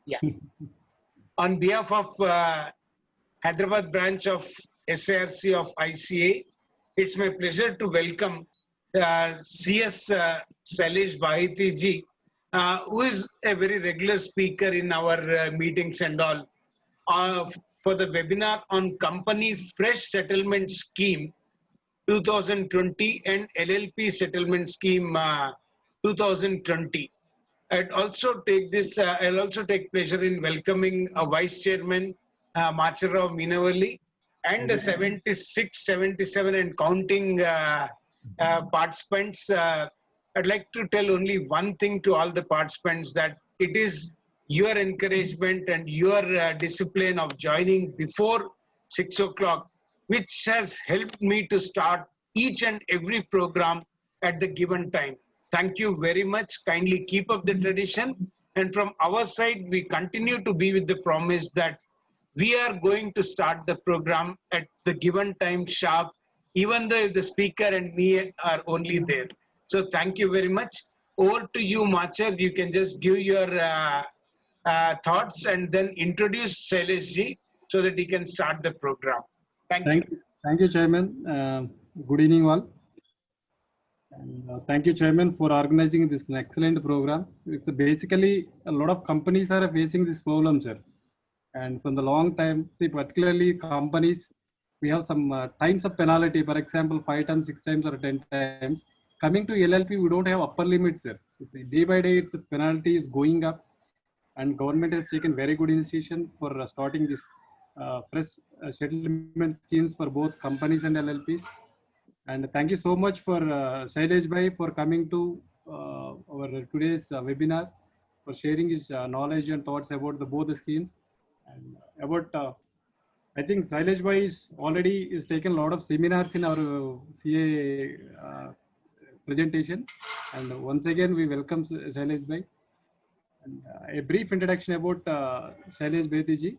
Yeah. On behalf of Hyderabad branch of SARC of ICA, it's my pleasure to welcome CS Sailesh Baheti ji, who is a very regular speaker in our meetings and all, for the webinar on Company Fresh Settlement Scheme 2020 and LLP Settlement Scheme 2020. I'll also take pleasure in welcoming Vice Chairman Macharao Minavalli and the 76, 77 and counting participants. I'd like to tell only one thing to all the participants, that it is your encouragement and your discipline of joining before 6 o'clock, which has helped me to start each and every program at the given time. Thank you very much. Kindly keep up the tradition. And from our side, we continue to be with the promise that we are going to start the program at the given time sharp, even though if the speaker and me are only there. So thank you very much. Over to you, Machar. You can just give your thoughts and then introduce Sailesh ji so that he can start the program. Thank you. Thank you, Chairman. Good evening, all. And thank you, Chairman, for organizing this excellent program. It's basically a lot of companies are facing this problem, sir. And from the long time, see, particularly companies, we have some times of penalty, for example, 5 times, 6 times, or 10 times. Coming to LLP, we don't have upper limits, sir. You see, day by day, its penalty is going up, and government has taken very good initiation for starting this fresh settlement schemes for both companies and LLPs. And thank you so much for Sailesh Bhai for coming to our today's webinar, for sharing his knowledge and thoughts about both the schemes. And about, I think Sailesh Bhai is taken a lot of seminars in our CA presentation. And once again, we welcome Sailesh Bhai. And a brief introduction about Sailesh Baheti ji.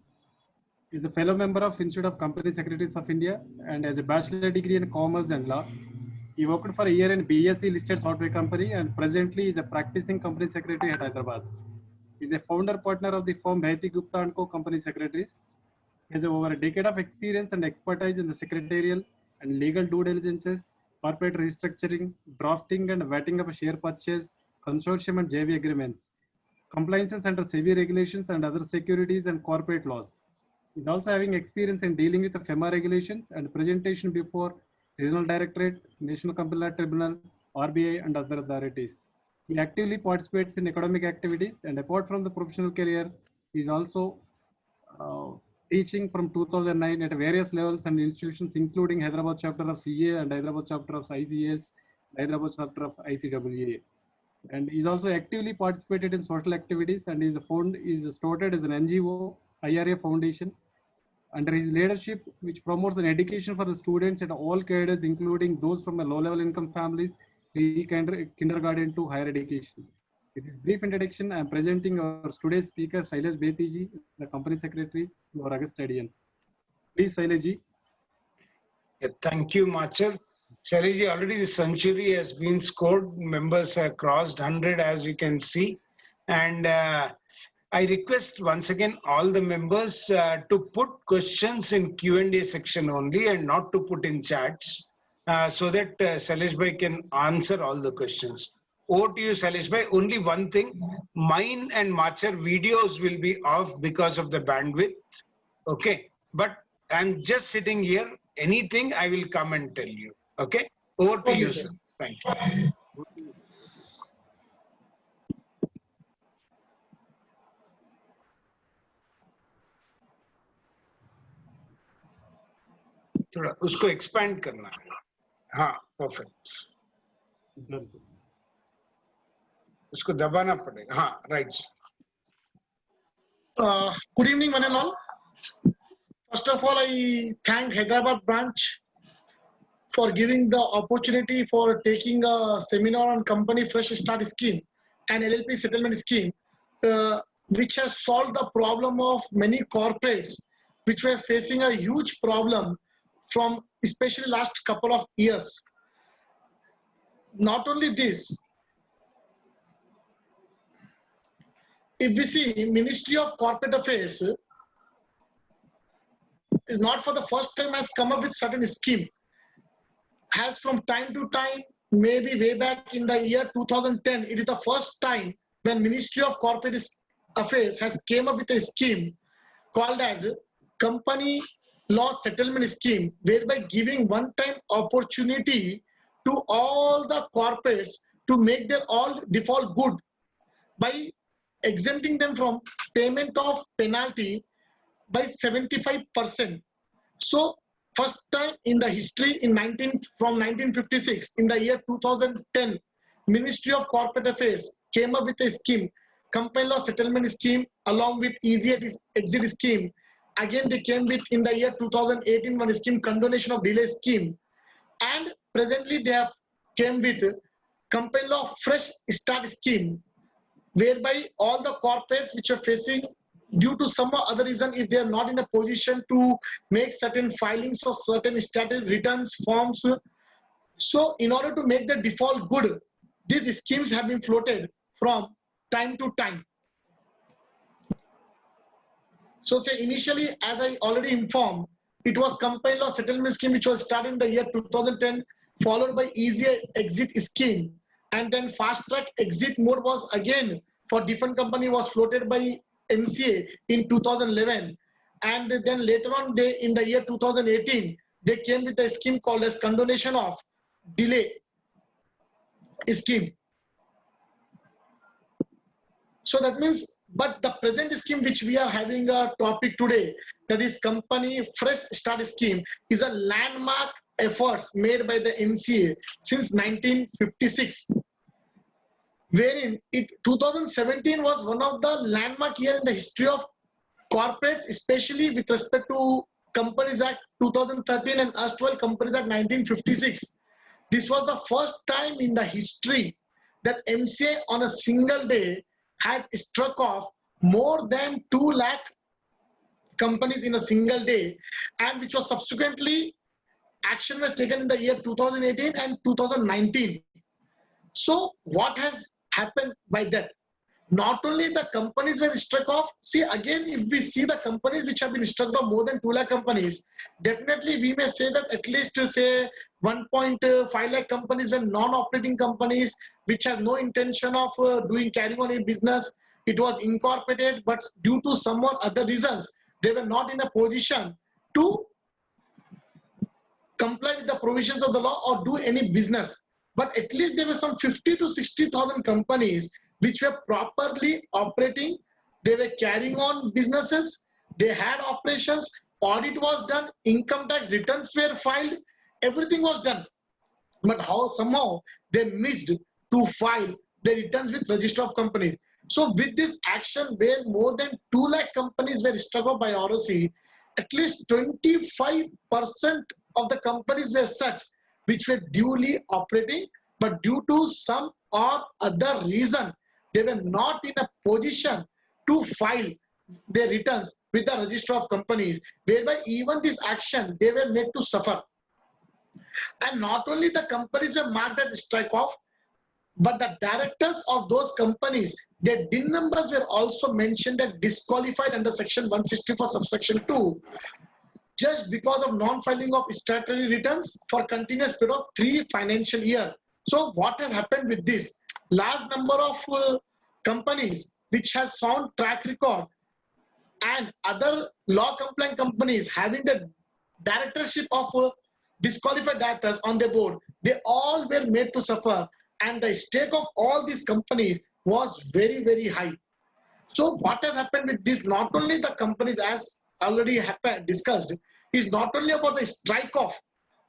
Is a fellow member of Institute of Company Secretaries of India and has a bachelor degree in commerce and law. He worked for a year in BSc listed software company and presently is a practicing company secretary at Hyderabad. He is a founder partner of the firm Baheti Gupta & Co. Company Secretaries. He has over a decade of experience and expertise in the secretarial and legal due diligences, corporate restructuring, drafting and vetting of a share purchase, consortium and JV agreements, compliances under SEBI regulations and other securities and corporate laws. He's also having experience in dealing with the FEMA regulations and presentation before Regional Directorate, National Company Law Tribunal, RBI and other authorities. He actively participates in academic activities, and apart from the professional career, he is also teaching from 2009 at various levels and institutions, including Hyderabad chapter of CA and Hyderabad chapter of ICS, Hyderabad chapter of ICWA. And he's also actively participated in social activities and is started as an NGO, IRA Foundation. Under his leadership, which promotes an education for the students at all cadres, including those from the low-level income families, kindergarten to higher education. With this brief introduction, I am presenting our today's speaker, Sailesh Baheti ji, the Company Secretary, to our august audience. Please, Sailesh ji. Yeah, thank you, Machar. Sailesh ji, already the century has been scored. Members have crossed 100, as you can see. And I request once again all the members to put questions in Q&A section only and not to put in chats, so that Sailesh Bhai can answer all the questions. Over to you, Sailesh Bhai. Only one thing, mine and Machar videos will be off because of the bandwidth. Okay, but I'm just sitting here. Anything I will come and tell you. Okay, over to you, sir. Thank you. थोड़ा उसको expand करना है. हाँ, perfect. उसको दबाना पड़ेगा. हाँ, right. Good evening, one and all. First of all, I thank Hyderabad branch for giving the opportunity for taking a seminar on company fresh start scheme and LLP settlement scheme, which has solved the problem of many corporates which were facing a huge problem from especially last couple of years. Not only this, if we see Ministry of Corporate Affairs is not for the first time has come up with certain scheme, has from time to time, maybe way back in the year 2010, it is the first time when Ministry of Corporate Affairs has came up with a scheme called as Company Law Settlement Scheme, whereby giving one-time opportunity to all the corporates to make their all default good by exempting them from payment of penalty by 75%. So first time in the history from 1956, in the year 2010, Ministry of Corporate Affairs came up with a scheme, Company Law Settlement Scheme, along with Easy Exit Scheme. Again, they came with in the year 2018 one scheme, Condonation of Delay Scheme. And presently they have came with Company Law Fresh Start Scheme, whereby all the corporates which are facing due to some other reason, if they are not in a position to make certain filings or certain status returns forms, so in order to make the default good, these schemes have been floated from time to time. So say initially, as I already informed, it was Company Law Settlement Scheme which was started in the year 2010, followed by Easy Exit Scheme, and then Fast Track Exit Mode was again for different company was floated by MCA in 2011, and then later on in the year 2018 they came with a scheme called as Condonation of Delay Scheme. So that means, but the present scheme which we are having a topic today, that is Company Fresh Start Scheme, is a landmark efforts made by the MCA since 1956, wherein 2017 was one of the landmark year in the history of corporates, especially with respect to Companies Act 2013 and erstwhile Companies Act 1956. This was the first time in the history that MCA on a single day has struck off more than 2 lakh companies in a single day, and which was subsequently action was taken in the year 2018 and 2019. So what has happened by that? Not only the companies were struck off, see again, if we see the companies which have been struck off more than 2 lakh companies, definitely we may say that at least say 1.5 lakh companies were non-operating companies which have no intention of carrying on a business. It was incorporated, but due to some or other reasons, they were not in a position to comply with the provisions of the law or do any business. But at least there were some 50 to 60,000 companies which were properly operating. They were carrying on businesses, they had operations, audit was done, income tax returns were filed, everything was done. But somehow they missed to file the returns with Register of Companies. So with this action where more than 2 lakh companies were struck off by ROC, at least 25% of the companies were such which were duly operating, but due to some or other reason, they were not in a position to file their returns with the Register of Companies, whereby even this action, they were made to suffer. And not only the companies were marked as strike off, but the directors of those companies, their DIN numbers were also mentioned and disqualified under section 164 subsection 2, just because of non-filing of statutory returns for continuous period of 3 financial years. So what has happened with this? Large number of companies which have sound track record and other law compliant companies having the directorship of disqualified directors on the board, they all were made to suffer, and the stake of all these companies was very, very high. So what has happened with this, not only the companies as already discussed, is not only about the strike off,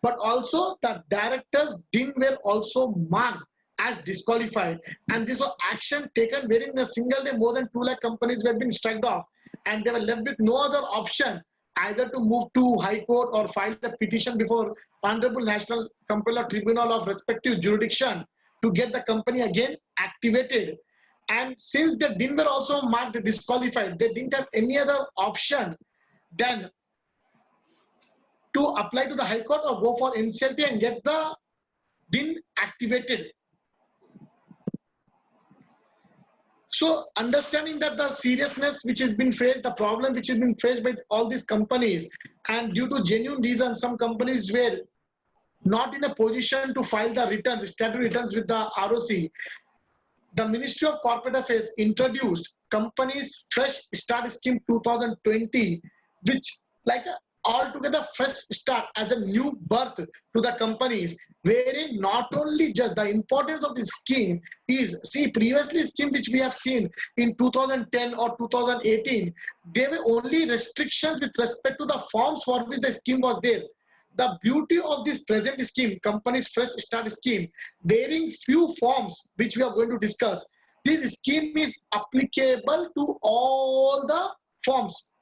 but also the directors' DIN were also marked as disqualified, and this was action taken wherein in a single day more than 2 lakh companies were being struck off, and they were left with no other option either to move to High Court or file the petition before Honorable National Company Law Tribunal of respective jurisdiction to get the company again activated. And since the DIN were also marked disqualified, they didn't have any other option than to apply to the High Court or go for NCLT and get the DIN activated. So understanding that the seriousness which has been faced, the problem which has been faced by all these companies, and due to genuine reasons, some companies were not in a position to file the returns, statutory returns with the ROC. The Ministry of Corporate Affairs introduced Companies Fresh Start Scheme 2020, which like a altogether fresh start as a new birth to the companies, wherein not only just the importance of this scheme is, see, previously scheme which we have seen in 2010 or 2018, there were only restrictions with respect to the forms for which the scheme was there. The beauty of this present scheme, Companies Fresh Start Scheme, bearing few forms which we are going to discuss, this scheme is applicable to all the forms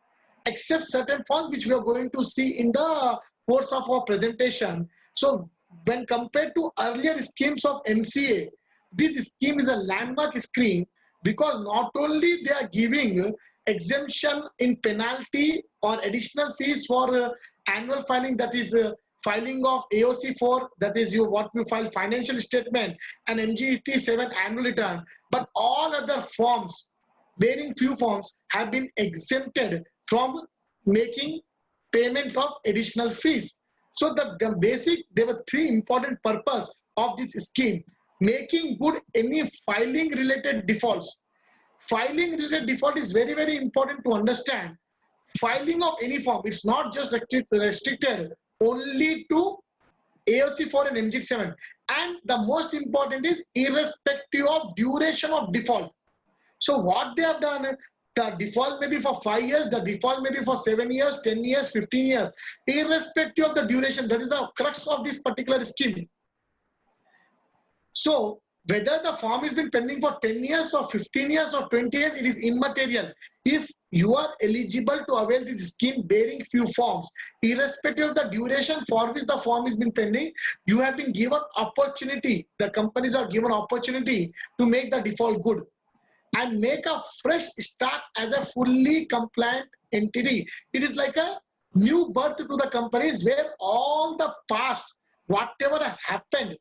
except certain forms which we are going to see in the course of our presentation. So when compared to earlier schemes of MCA, this scheme is a landmark scheme because not only they are giving exemption in penalty or additional fees for annual filing, that is filing of AOC 4, that is what we file financial statement, and MGT 7 annual return, but all other forms, bearing few forms, have been exempted from making payment of additional fees. So the basic, there were three important purposes of this scheme: making good any filing related defaults. Filing related default is very, very important to understand. Filing of any form, it's not just restricted only to AOC 4 and MG 7. And the most important is irrespective of duration of default. So what they have done, the default may be for 5 years, the default may be for 7 years, 10 years, 15 years, irrespective of the duration. That is the crux of this particular scheme. So whether the form has been pending for 10 years or 15 years or 20 years, it is immaterial. If you are eligible to avail this scheme bearing few forms, irrespective of the duration for which the form has been pending, you have been given opportunity, the companies are given opportunity to make the default good and make a fresh start as a fully compliant entity. It is like a new birth to the companies where all the past, whatever has happened,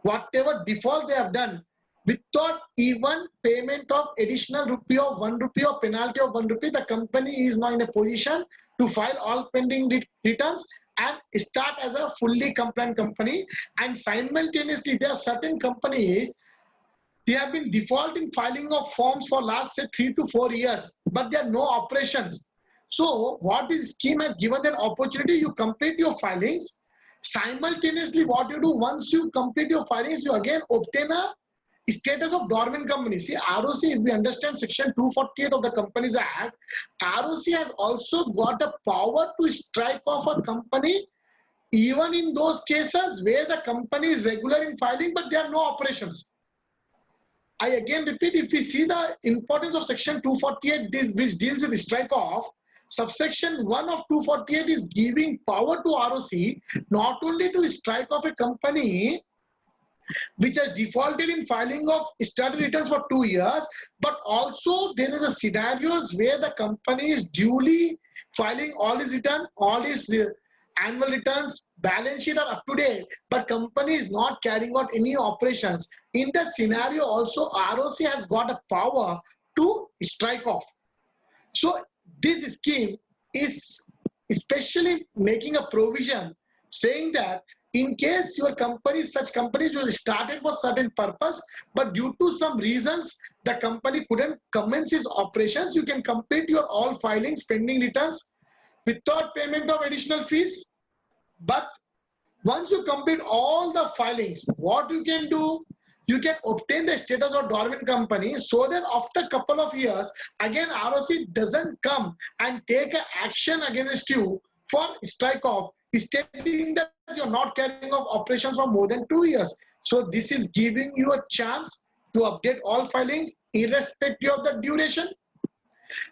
whatever default they have done, without even payment of additional rupee of 1 rupee or penalty of 1 rupee, the company is now in a position to file all pending returns and start as a fully compliant company. And simultaneously, there are certain companies, they have been defaulting filing of forms for last say 3 to 4 years, but there are no operations. So what this scheme has given an opportunity, you complete your filings. Simultaneously, what you do once you complete your filings, you again obtain a status of dormant company. See, ROC, if we understand section 248 of the Companies Act, ROC has also got a power to strike off a company even in those cases where the company is regular in filing, but there are no operations. I again repeat, if we see the importance of section 248, which deals with strike off, subsection 1 of 248 is giving power to ROC not only to strike off a company which has defaulted in filing of statutory returns for 2 years, but also there is a scenarios where the company is duly filing all his return, all his annual returns, balance sheet are up to date, but company is not carrying out any operations. In that scenario also, ROC has got a power to strike off. So this scheme is especially making a provision saying that in case your company, such companies were started for certain purpose, but due to some reasons, the company couldn't commence its operations, you can complete your all filings, pending returns without payment of additional fees. But once you complete all the filings, what you can do, you can obtain the status of dormant company so that after a couple of years, again ROC doesn't come and take an action against you for strike off, stating that you're not carrying off operations for more than 2 years. So this is giving you a chance to update all filings irrespective of the duration,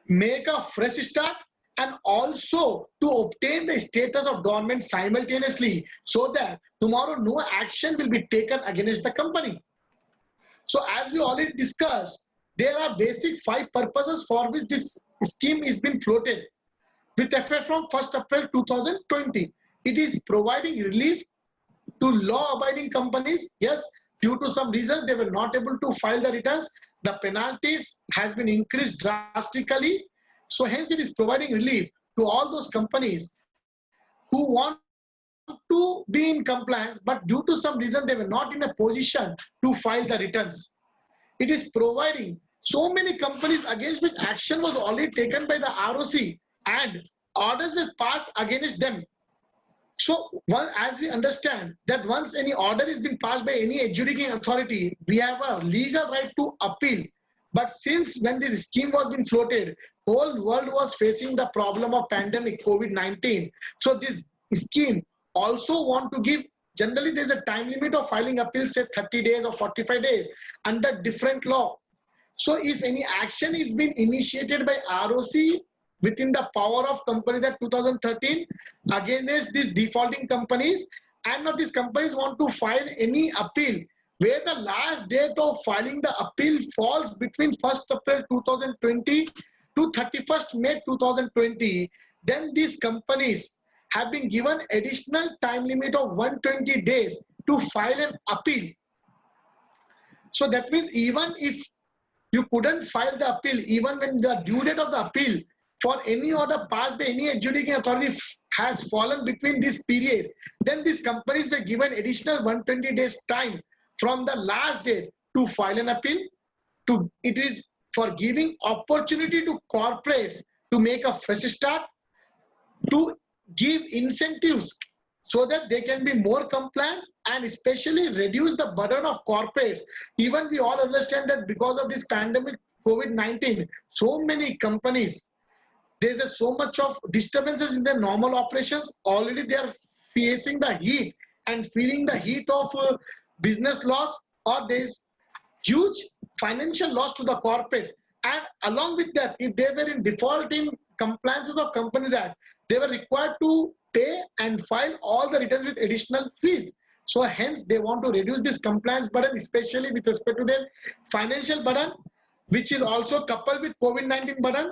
make a fresh start, and also to obtain the status of dormant simultaneously so that tomorrow no action will be taken against the company. So as we already discussed, there are basic 5 purposes for which this scheme is being floated with effect from 1st April 2020. It is providing relief to law-abiding companies. Yes, due to some reason they were not able to file the returns. the penalties has been increased drastically. So hence it is providing relief to all those companies who want to be in compliance, but due to some reason they were not in a position to file the returns. It is providing so many companies against which action was already taken by the ROC and orders were passed against them. So as we understand that once any order is been passed by any adjudicating authority, we have a legal right to appeal. But since when this scheme was being floated, whole world was facing the problem of pandemic COVID-19. So this scheme also want to give, generally there's a time limit of filing appeals, say 30 days or 45 days under different law. So if any action is being initiated by ROC within the power of Companies Act 2013 against these defaulting companies, and now these companies want to file any appeal where the last date of filing the appeal falls between 1st April 2020 to 31st May 2020, then these companies have been given additional time limit of 120 days to file an appeal. So that means even if you couldn't file the appeal, even when the due date of the appeal for any order passed by any adjudicating authority has fallen between this period, then these companies were given additional 120 days time from the last date to file an appeal. It is for giving opportunity to corporates to make a fresh start, to give incentives so that they can be more compliant and especially reduce the burden of corporates. Even we all understand that because of this pandemic COVID-19, so many companies, there's so much of disturbances in their normal operations. Already they are facing the heat and feeling the heat of business loss, or there's huge financial loss to the corporates. And along with that, if they were in default in compliances of Companies Act, they were required to pay and file all the returns with additional fees. So hence they want to reduce this compliance burden, especially with respect to their financial burden, which is also coupled with COVID-19 burden,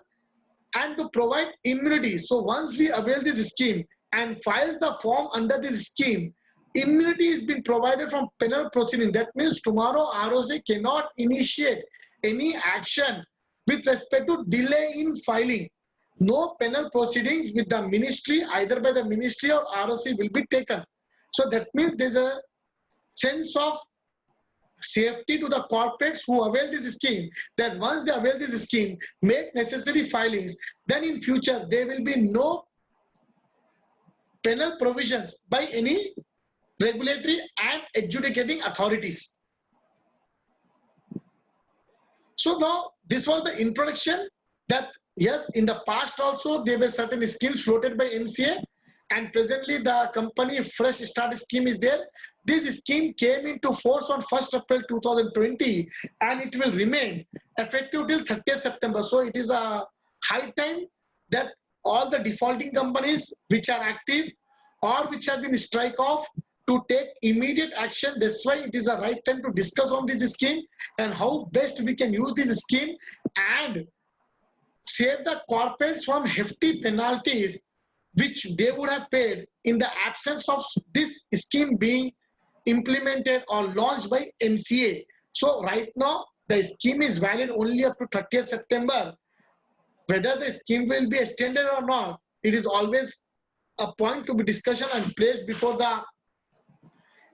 and to provide immunity. So once we avail this scheme and files the form under this scheme, immunity is being provided from penal proceeding. That means tomorrow ROC cannot initiate any action with respect to delay in filing. No penal proceedings with the ministry, either by the ministry or ROC, will be taken. So that means there's a sense of safety to the corporates who avail this scheme, that once they avail this scheme, make necessary filings, then in future there will be no penal provisions by any regulatory and adjudicating authorities. So now this was the introduction that yes, in the past also there were certain schemes floated by MCA, and presently the company fresh start scheme is there. This scheme came into force on 1st April 2020 and it will remain effective till 30th September. So it is a high time that all the defaulting companies which are active or which have been strike off to take immediate action. That's why it is a right time to discuss on this scheme and how best we can use this scheme and save the corporates from hefty penalties which they would have paid in the absence of this scheme being implemented or launched by MCA. So right now the scheme is valid only up to 30th September. Whether the scheme will be extended or not, it is always a point to be discussion and placed before the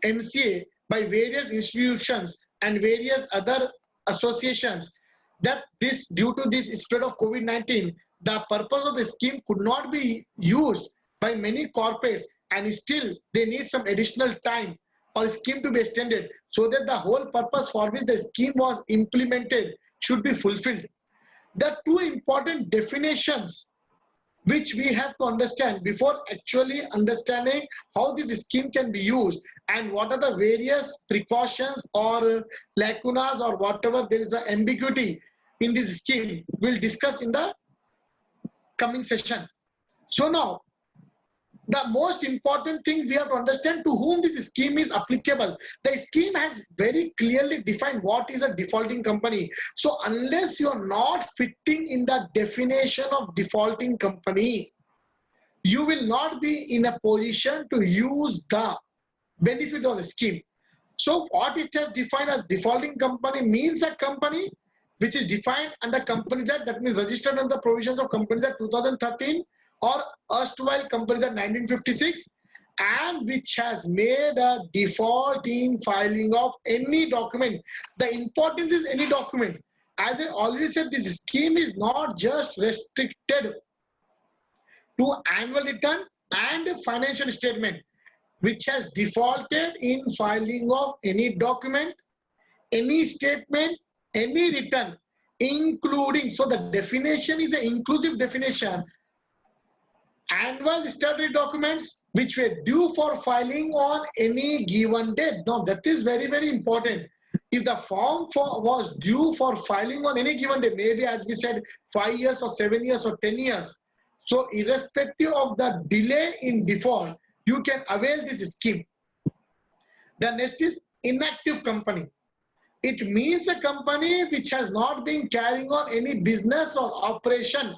MCA by various institutions and various other associations, that this, due to this spread of COVID-19, the purpose of the scheme could not be used by many corporates, and still they need some additional time for the scheme to be extended so that the whole purpose for which the scheme was implemented should be fulfilled. The two important definitions which we have to understand before actually understanding how this scheme can be used and what are the various precautions or lacunas or whatever there is an ambiguity in this scheme, we'll discuss in the coming session. So now, the most important thing we have to understand to whom this scheme is applicable. The scheme has very clearly defined what is a defaulting company. So unless you are not fitting in the definition of defaulting company, you will not be in a position to use the benefit of the scheme. So what it has defined as defaulting company means a company which is defined under Companies Act, that means registered under the provisions of Companies Act 2013 or erstwhile Companies Act 1956, and which has made a default in filing of any document. The importance is any document. As I already said, this scheme is not just restricted to annual return and financial statement, which has defaulted in filing of any document, any statement, any return, including, so the definition is an inclusive definition, annual statutory documents which were due for filing on any given date. Now that is very, very important. If the form was due for filing on any given day, maybe as we said 5 years or 7 years or 10 years, so irrespective of the delay in default, you can avail this scheme. The next is inactive company. It means a company which has not been carrying on any business or operation,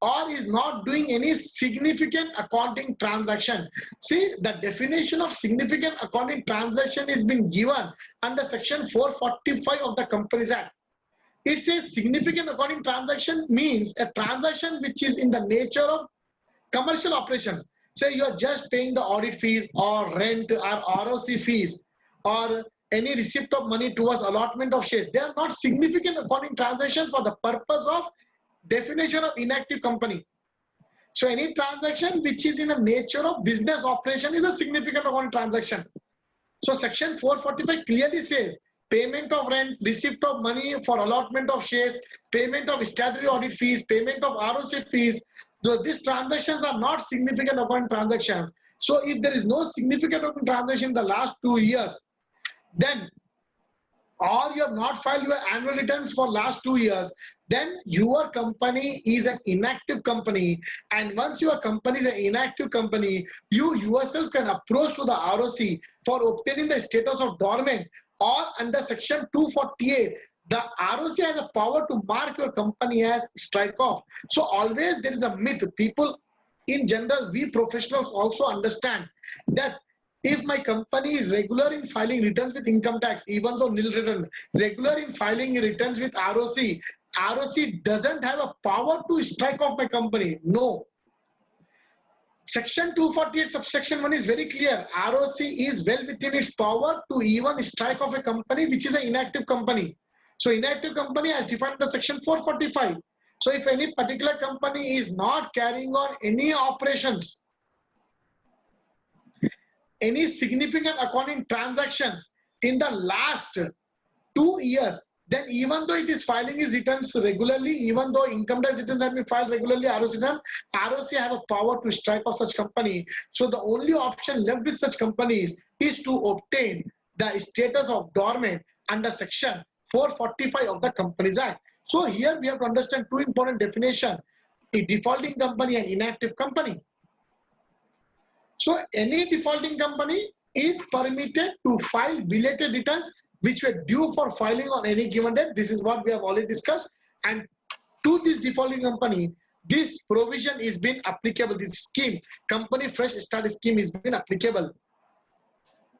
or is not doing any significant accounting transaction. See, the definition of significant accounting transaction is being given under section 445 of the Companies Act. It says significant accounting transaction means a transaction which is in the nature of commercial operations. Say you are just paying the audit fees or rent or ROC fees or any receipt of money towards allotment of shares. They are not significant accounting transaction for the purpose of definition of inactive company. So any transaction which is in a nature of business operation is a significant accounting transaction. So section 445 clearly says payment of rent, receipt of money for allotment of shares, payment of statutory audit fees, payment of ROC fees. So these transactions are not significant accounting transactions. So if there is no significant accounting transaction in the last 2 years, then, or you have not filed your annual returns for last 2 years, then your company is an inactive company. And once your company is an inactive company, you yourself can approach to the ROC for obtaining the status of dormant, or under section 248, the ROC has a power to mark your company as strike off. So always there is a myth. People in general, we professionals also understand that if my company is regular in filing returns with income tax, even though nil return, regular in filing returns with ROC, ROC doesn't have a power to strike off my company. No. Section 248 subsection 1 is very clear. ROC is well within its power to even strike off a company which is an inactive company. So inactive company as defined under section 445. So if any particular company is not carrying on any operations, any significant accounting transactions in the last 2 years, then even though it is filing its returns regularly, even though income tax returns have been filed regularly, ROC have a power to strike off such company. So the only option left with such companies is to obtain the status of dormant under section 445 of the Companies Act. So here we have to understand two important definitions: a defaulting company and inactive company. So any defaulting company is permitted to file belated returns which were due for filing on any given date. This is what we have already discussed. And to this defaulting company, this provision is been applicable. This scheme, company fresh start scheme, is been applicable.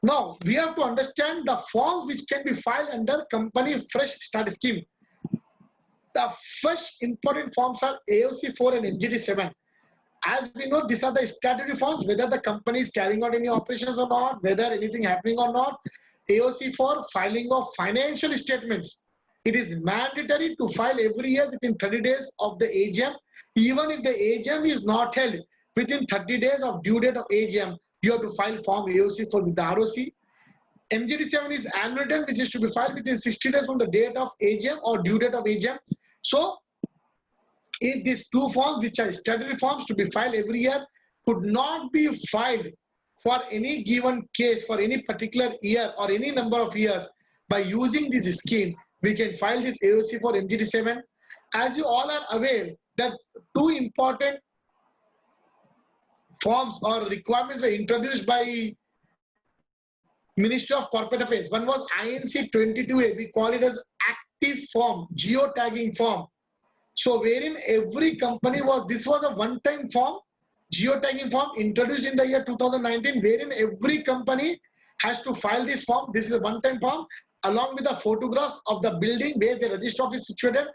Now we have to understand the forms which can be filed under company fresh start scheme. The first important forms are AOC 4 and MGT 7. As we know, these are the statutory forms, whether the company is carrying out any operations or not, whether anything happening or not. AOC for filing of financial statements. It is mandatory to file every year within 30 days of the AGM. Even if the AGM is not held within 30 days of due date of AGM, you have to file form AOC for with the ROC. MGT 7 is annual return, which is to be filed within 60 days from the date of AGM or due date of AGM. So if these two forms, which are statutory forms to be filed every year, could not be filed for any given case for any particular year or any number of years, by using this scheme, we can file this AOC for MGT 7. As you all are aware that two important forms or requirements were introduced by Ministry of Corporate Affairs. One was INC 22A, we call it as active form, geotagging form. So wherein every company was, this was a one-time form, geotagging form introduced in the year 2019, wherein every company has to file this form. This is a one-time form. along with the photographs of the building where the register office is situated,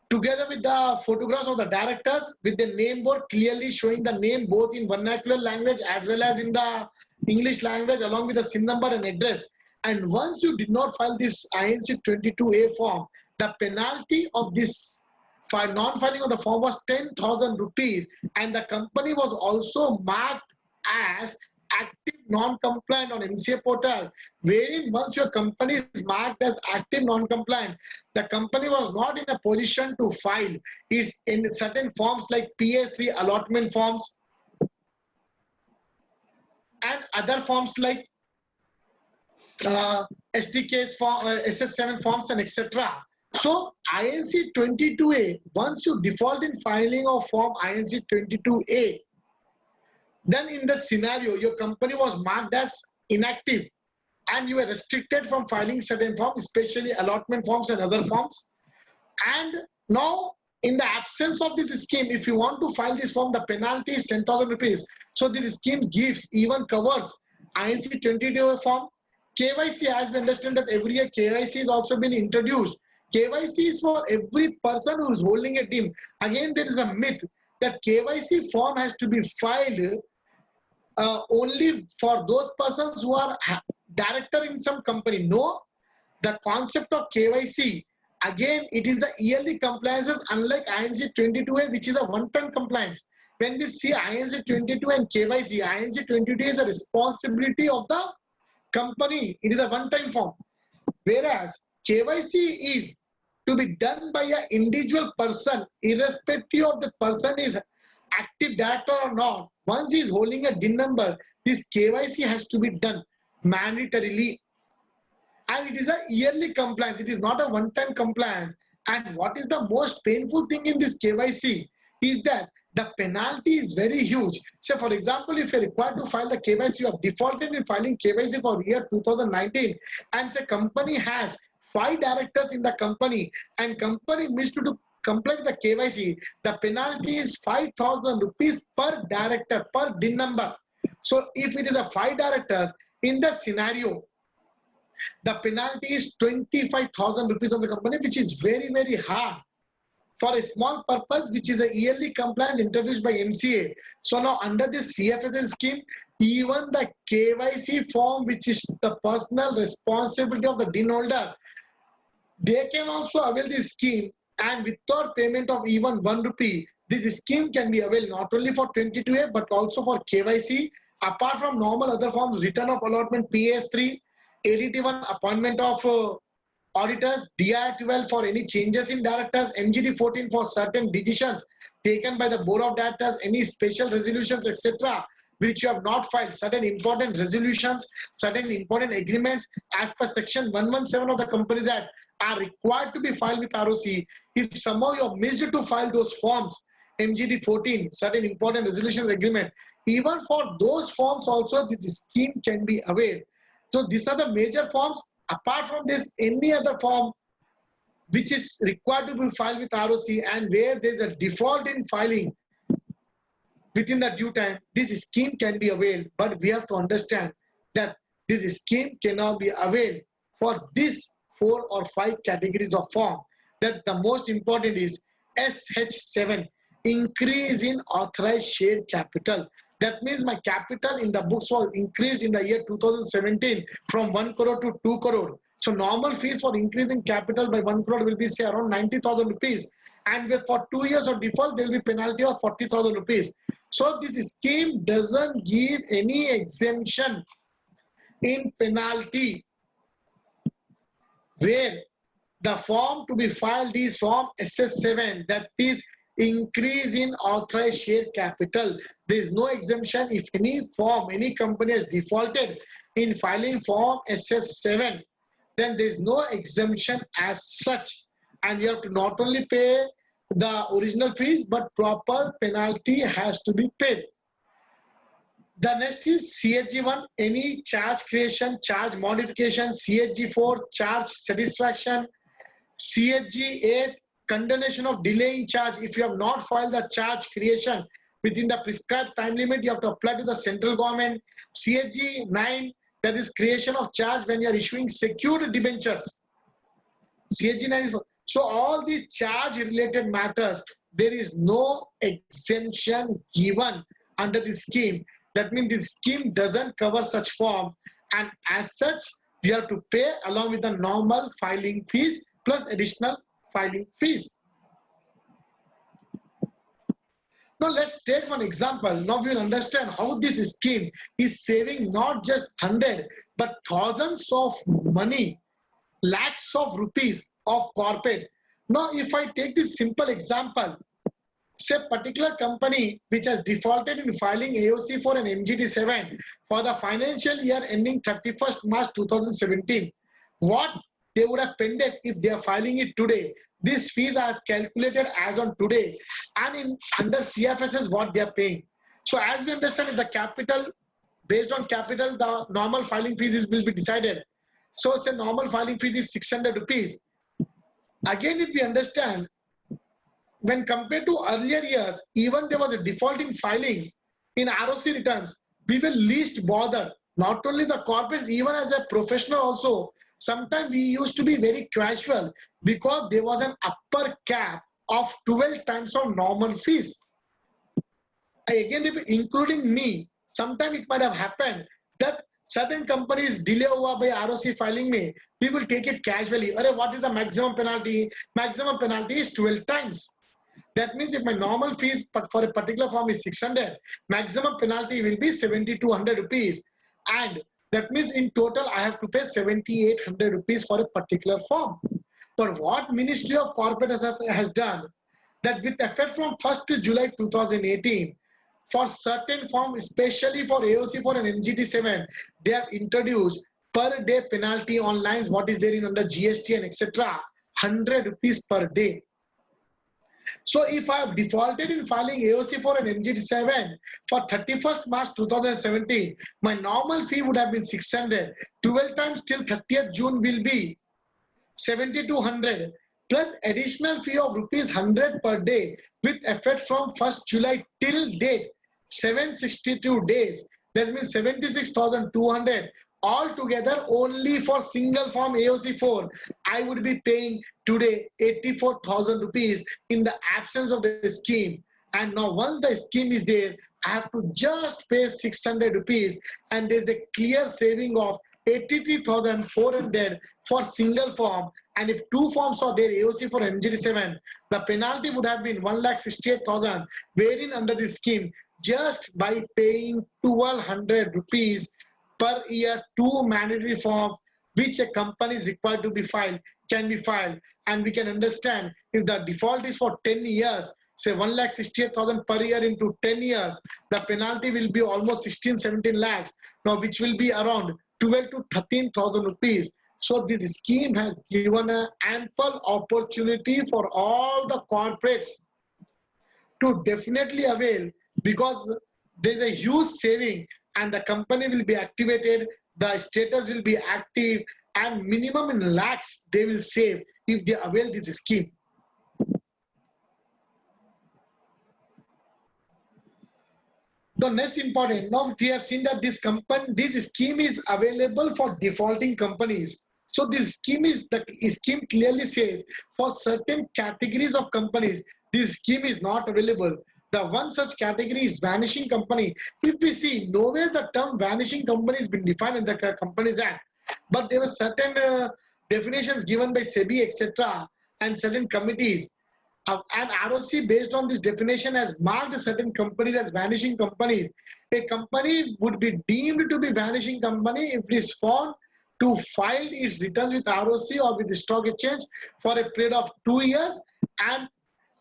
together with the photographs of the directors with the name board clearly showing the name both in vernacular language as well as in the English language, along with the SIN number and address. And once you did not file this INC 22A form, the penalty of this non-filing of the form was 10,000 rupees, and the company was also marked as active non-compliant on MCA portal, wherein once your company is marked as active non-compliant, the company was not in a position to file is in certain forms like PS3 allotment forms and other forms like SDKs form, SS7 forms and etc. So INC 22A, once you default in filing of form INC 22A, then in that scenario, your company was marked as inactive and you were restricted from filing certain forms, especially allotment forms and other forms. And now, in the absence of this scheme, if you want to file this form, the penalty is 10,000 rupees. So this scheme gives, even covers INC 22A form. KYC, as we understand that every year KYC is also been introduced. KYC is for every person who is holding a DIM. Again, there is a myth that KYC form has to be filed only for those persons who are director in some company. No, the concept of KYC, again, it is the yearly compliances, unlike INC 22A, which is a one-time compliance. When we see INC 22 and KYC, INC 22 is a responsibility of the company. It is a one-time form. Whereas KYC is to be done by an individual person, irrespective of the person is active director or not. Once he is holding a DIN number, this KYC has to be done mandatorily. And it is a yearly compliance. It is not a one-time compliance. And what is the most painful thing in this KYC is that the penalty is very huge. So for example, if you're required to file the KYC, you have defaulted in filing KYC for year 2019, and the company has 5 directors in the company, and company missed to comply with the KYC, the penalty is 5,000 rupees per director, per DIN number. So if it is a 5 directors, in the scenario, the penalty is 25,000 rupees of the company, which is very, very hard for a small purpose, which is a yearly compliance introduced by MCA. So now under this CFSS scheme, even the KYC form, which is the personal responsibility of the DIN holder, they can also avail this scheme, and without payment of even 1 rupee, this scheme can be availed not only for 22A but also for KYC, apart from normal other forms, return of allotment, PS3, ADT1, appointment of auditors, DIR12 for any changes in directors, MGD14 for certain decisions taken by the board of directors, any special resolutions, etc., which you have not filed, certain important resolutions, certain important agreements as per section 117 of the Companies Act are required to be filed with ROC. If somehow you have missed to file those forms, MGD 14, certain important resolutions agreement, even for those forms also this scheme can be availed. So these are the major forms. Apart from this, any other form which is required to be filed with ROC and where there is a default in filing within the due time, this scheme can be availed. But we have to understand that this scheme cannot be availed for this 4 or 5 categories of form. That the most important is SH7, increase in authorized share capital. That means my capital in the books was increased in the year 2017 from 1 crore to 2 crore. So normal fees for increasing capital by 1 crore will be say around 90,000 rupees. And for 2 years of default, there will be penalty of 40,000 rupees. So this scheme doesn't give any exemption in penalty, where the form to be filed is form SS7, that is increase in authorized share capital. There is no exemption if any form, any company has defaulted in filing form SS7, then there is no exemption as such. And you have to not only pay the original fees, but proper penalty has to be paid. The next is CHG1, any charge creation, charge modification, CHG4, charge satisfaction, CHG8, condonation of delay in charge. If you have not filed the charge creation within the prescribed time limit, you have to apply to the central government. CHG9, that is creation of charge when you are issuing secured debentures. CSG 94. So all these charge related matters, there is no exemption given under the scheme. That means the scheme doesn't cover such form, and as such you have to pay along with the normal filing fees plus additional filing fees. Now let's take one example. Now we will understand how this scheme is saving not just 100 but thousands of money, lakhs of rupees of corporate. Now if I take this simple example, say particular company which has defaulted in filing AOC for an MGT7 for the financial year ending 31st March 2017, what they would have paid if they are filing it today. These fees I have calculated as on today, and in under CFSS what they are paying. So as we understand, if the capital, based on capital, the normal filing fees will be decided. So say normal filing fees is 600 rupees. Again, if we understand, when compared to earlier years, even there was a default in filing in ROC returns, we were least bothered. Not only the corporates, even as a professional also, sometimes we used to be very casual because there was an upper cap of 12 times of normal fees. Again, including me, sometimes it might have happened that certain companies delay over by ROC filing me, we will take it casually. What is the maximum penalty? Maximum penalty is 12 times. That means if my normal fees for a particular form is 600, maximum penalty will be 7,200 rupees. And that means in total I have to pay 7,800 rupees for a particular form. But what Ministry of Corporate Affairs has done, that with effect from 1st July 2018, for certain form, especially for AOC for an MGT7, they have introduced per day penalty on lines what is there in under GST and etc. 100 rupees per day. So if I have defaulted in filing AOC for an MGT7 for 31st March 2017, my normal fee would have been 600. 12 times till 30th June will be 7,200 plus additional fee of rupees 100 per day with effect from 1st July till date, 762 days. That means 76,200. Altogether, only for single form AOC4, I would be paying today 84,000 rupees in the absence of the scheme. And now once the scheme is there, I have to just pay 600 rupees, and there's a clear saving of 83,400 for single form. And if two forms are there, AOC for MGT7, the penalty would have been 1,68,000, wherein under this scheme, just by paying 1,200 rupees per year, two mandatory forms which a company is required to be filed can be filed. And we can understand if the default is for 10 years, say 1,68,000 per year into 10 years, the penalty will be almost 16-17 lakhs, now which will be around 12 to 13,000 rupees. So this scheme has given an ample opportunity for all the corporates to definitely avail, because there's a huge saving and the company will be activated, the status will be active, and minimum in lakhs they will save if they avail this scheme. The next important, now we have seen that this scheme is available for defaulting companies. So this scheme the scheme clearly says for certain categories of companies, this scheme is not available. The one such category is vanishing company. If we see, nowhere the term vanishing company has been defined in the Companies Act, but there were certain definitions given by SEBI, etc., and certain committees. And ROC, based on this definition, has marked certain companies as vanishing companies. A company would be deemed to be vanishing company if it is found to file its returns with ROC or with the stock exchange for a period of 2 years, and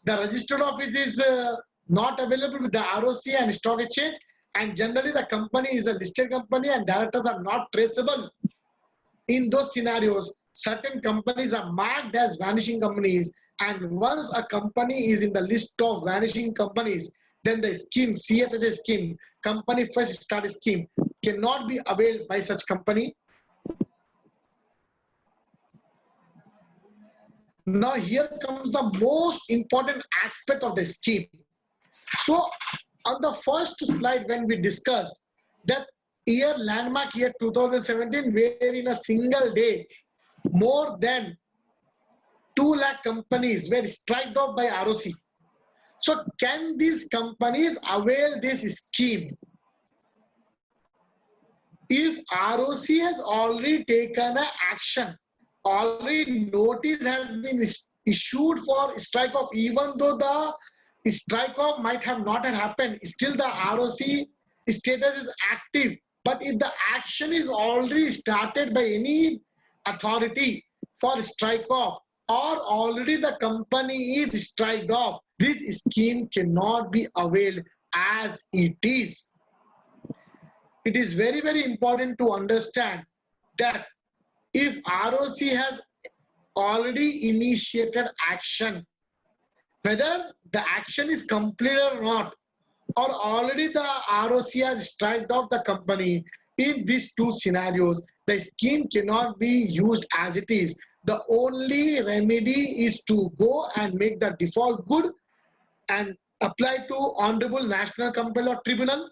the registered office is not available with the ROC and stock exchange, and generally the company is a listed company and directors are not traceable. In those scenarios, certain companies are marked as vanishing companies, and once a company is in the list of vanishing companies, then the scheme, CFSS scheme, Company Fresh Start scheme, cannot be availed by such company. Now here comes the most important aspect of the scheme. So on the first slide when we discussed that year, landmark year 2017, where in a single day, more than 2 lakh companies were struck off by ROC. So can these companies avail this scheme? If ROC has already taken an action, already notice has been issued for strike off, even though the strike off might have not had happened, still the ROC status is active. But if the action is already started by any authority for strike off, or already the company is strike off, this scheme cannot be availed as it is. It is very, very important to understand that if ROC has already initiated action, whether the action is completed or not, or already the ROC has struck off the company, in these two scenarios, the scheme cannot be used as it is. The only remedy is to go and make the default good and apply to Honorable National Company Law Tribunal,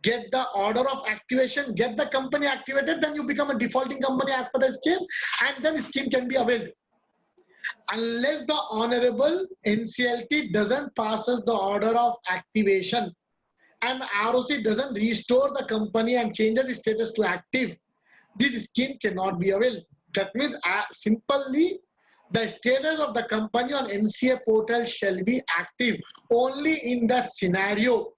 get the order of activation, get the company activated, then you become a defaulting company as per the scheme, and then the scheme can be availed. Unless the Honorable NCLT doesn't passes the order of activation and ROC doesn't restore the company and changes the status to active, this scheme cannot be availed. That means simply the status of the company on MCA portal shall be active only in the scenario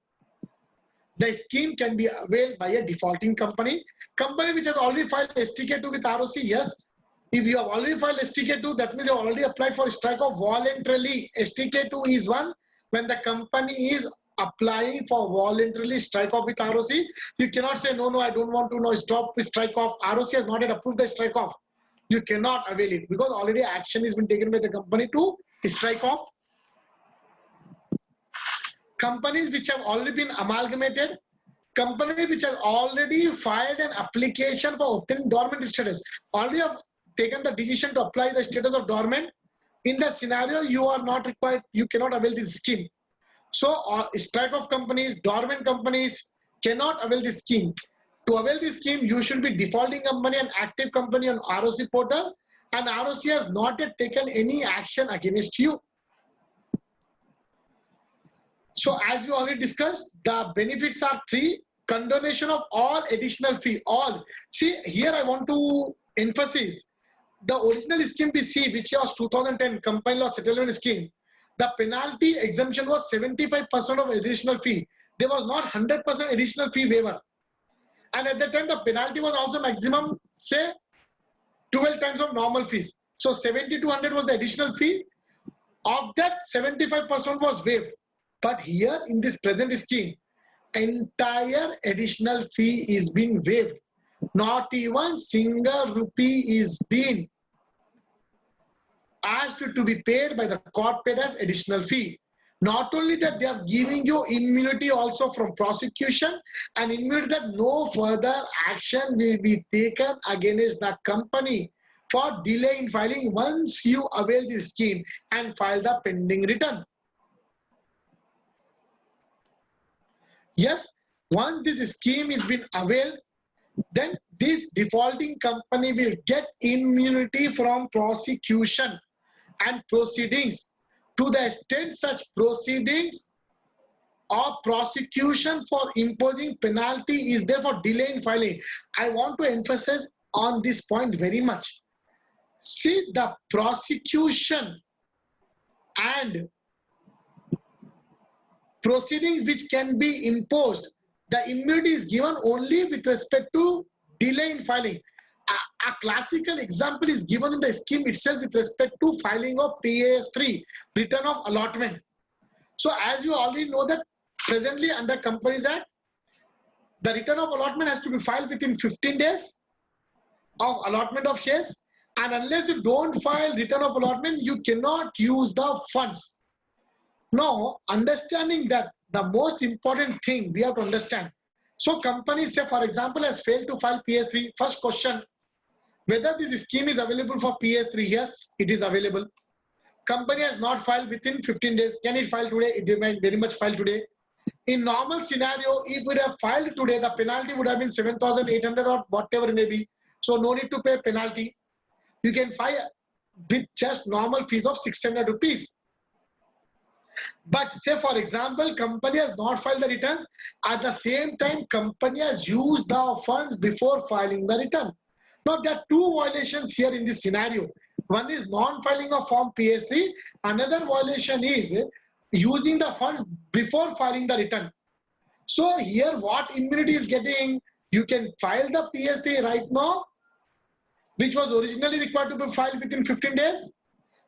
the scheme can be availed by a defaulting company. Company which has already filed STK2 with ROC, yes. If you have already filed STK2, that means you have already applied for strike off voluntarily. STK2 is one when the company is applying for voluntarily strike off with ROC. You cannot say, no, I don't want to stop with strike off. ROC has not yet approved the strike off. You cannot avail it because already action has been taken by the company to strike off. Companies which have already been amalgamated, companies which have already filed an application for obtaining dormant status, already have taken the decision to apply the status of dormant. In that scenario, you are not required, you cannot avail this scheme. So strike off companies, dormant companies cannot avail this scheme. To avail this scheme, you should be defaulting company and active company on ROC portal, and ROC has not yet taken any action against you. So as we already discussed, the benefits are 3. Condonation of all additional fee. All. See, here I want to emphasize the original scheme BC, which was 2010 Company Law Settlement Scheme. The penalty exemption was 75% of additional fee. There was not 100% additional fee waiver. And at that time, the penalty was also maximum, say, 12 times of normal fees. So 70 to 100 was the additional fee. Of that, 75% was waived. But here in this present scheme, entire additional fee is being waived. Not even single rupee is being asked to be paid by the corporate as additional fee. Not only that, they are giving you immunity also from prosecution and immunity that no further action will be taken against the company for delay in filing once you avail this scheme and file the pending return. Yes, once this scheme is been availed, then this defaulting company will get immunity from prosecution and proceedings to the extent such proceedings or prosecution for imposing penalty is there for delay in filing. I want to emphasize on this point very much. See, the prosecution and proceedings which can be imposed, the immunity is given only with respect to delay in filing. A classical example is given in the scheme itself with respect to filing of PAS3, return of allotment. So as you already know that presently under Companies Act, the return of allotment has to be filed within 15 days of allotment of shares, and unless you don't file return of allotment, you cannot use the funds. Now, understanding that, the most important thing we have to understand. So companies say, for example, has failed to file PS3. First question, whether this scheme is available for PS3. Yes, it is available. Company has not filed within 15 days. Can it file today? It might very much file today. In normal scenario, if we would have filed today, the penalty would have been 7,800 or whatever it may be. So no need to pay penalty. You can file with just normal fees of 600 rupees. But say for example, company has not filed the returns. At the same time, company has used the funds before filing the return. Now there are two violations here in this scenario. One is non-filing of form PS3. Another violation is using the funds before filing the return. So here what immunity is getting, you can file the PS3 right now, which was originally required to be filed within 15 days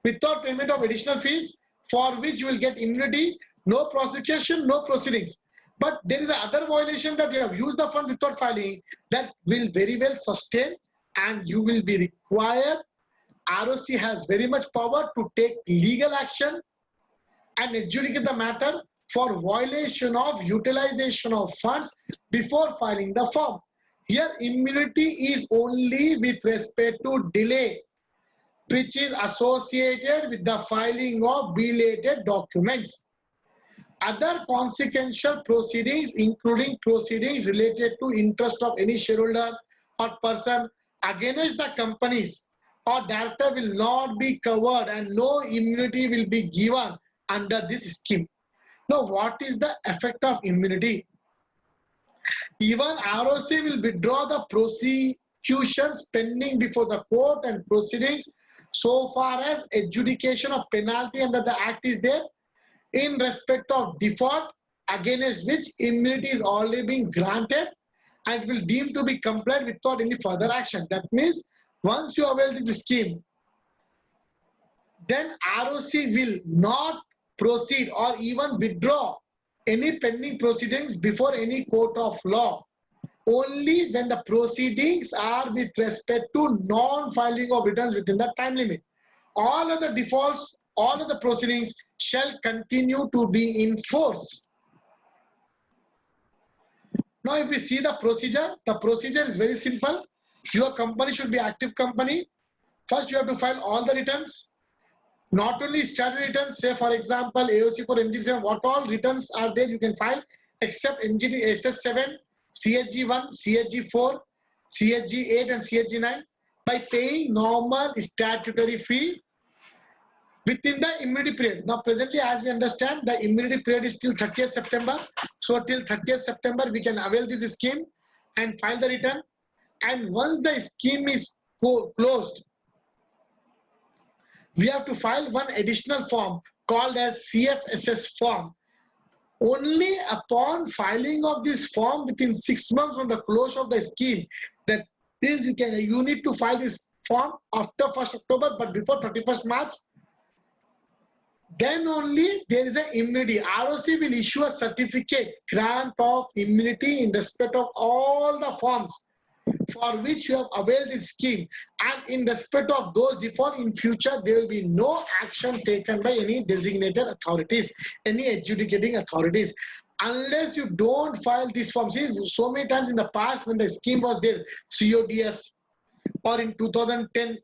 without payment of additional fees, for which you will get immunity, no prosecution, no proceedings. But there is another violation that you have used the fund without filing that will very well sustain, and you will be required. ROC has very much power to take legal action and adjudicate the matter for violation of utilization of funds before filing the form. Here immunity is only with respect to delay, which is associated with the filing of belated documents. Other consequential proceedings, including proceedings related to interest of any shareholder or person against the companies or director, will not be covered, and no immunity will be given under this scheme. Now, what is the effect of immunity? Even ROC will withdraw the prosecutions pending before the court and proceedings so far as adjudication of penalty under the Act is there, in respect of default against which immunity is already being granted and will deem to be complied without any further action. That means once you avail this scheme, then ROC will not proceed or even withdraw any pending proceedings before any court of law, only when the proceedings are with respect to non-filing of returns within the time limit. All of the defaults, all of the proceedings shall continue to be in force. Now, if we see the procedure is very simple. Your company should be active company. First, you have to file all the returns. Not only statutory returns, say for example, AOC for MGT7, what all returns are there you can file except MGT SS7, CHG1, CHG4, CHG8 and CHG9 by paying normal statutory fee within the immunity period. Now presently, as we understand, the immunity period is till 30th September. So till 30th September, we can avail this scheme and file the return. And once the scheme is closed, we have to file one additional form called as CFSS form. Only upon filing of this form within 6 months from the close of the scheme, that is, you need to file this form after 1st October, but before 31st March. Then only there is an immunity. ROC will issue a certificate grant of immunity in respect of all the forms for which you have availed this scheme, and in respect of those default in future, there will be no action taken by any designated authorities, any adjudicating authorities, unless you don't file this form. See, so many times in the past when the scheme was there, CODS, or in 2010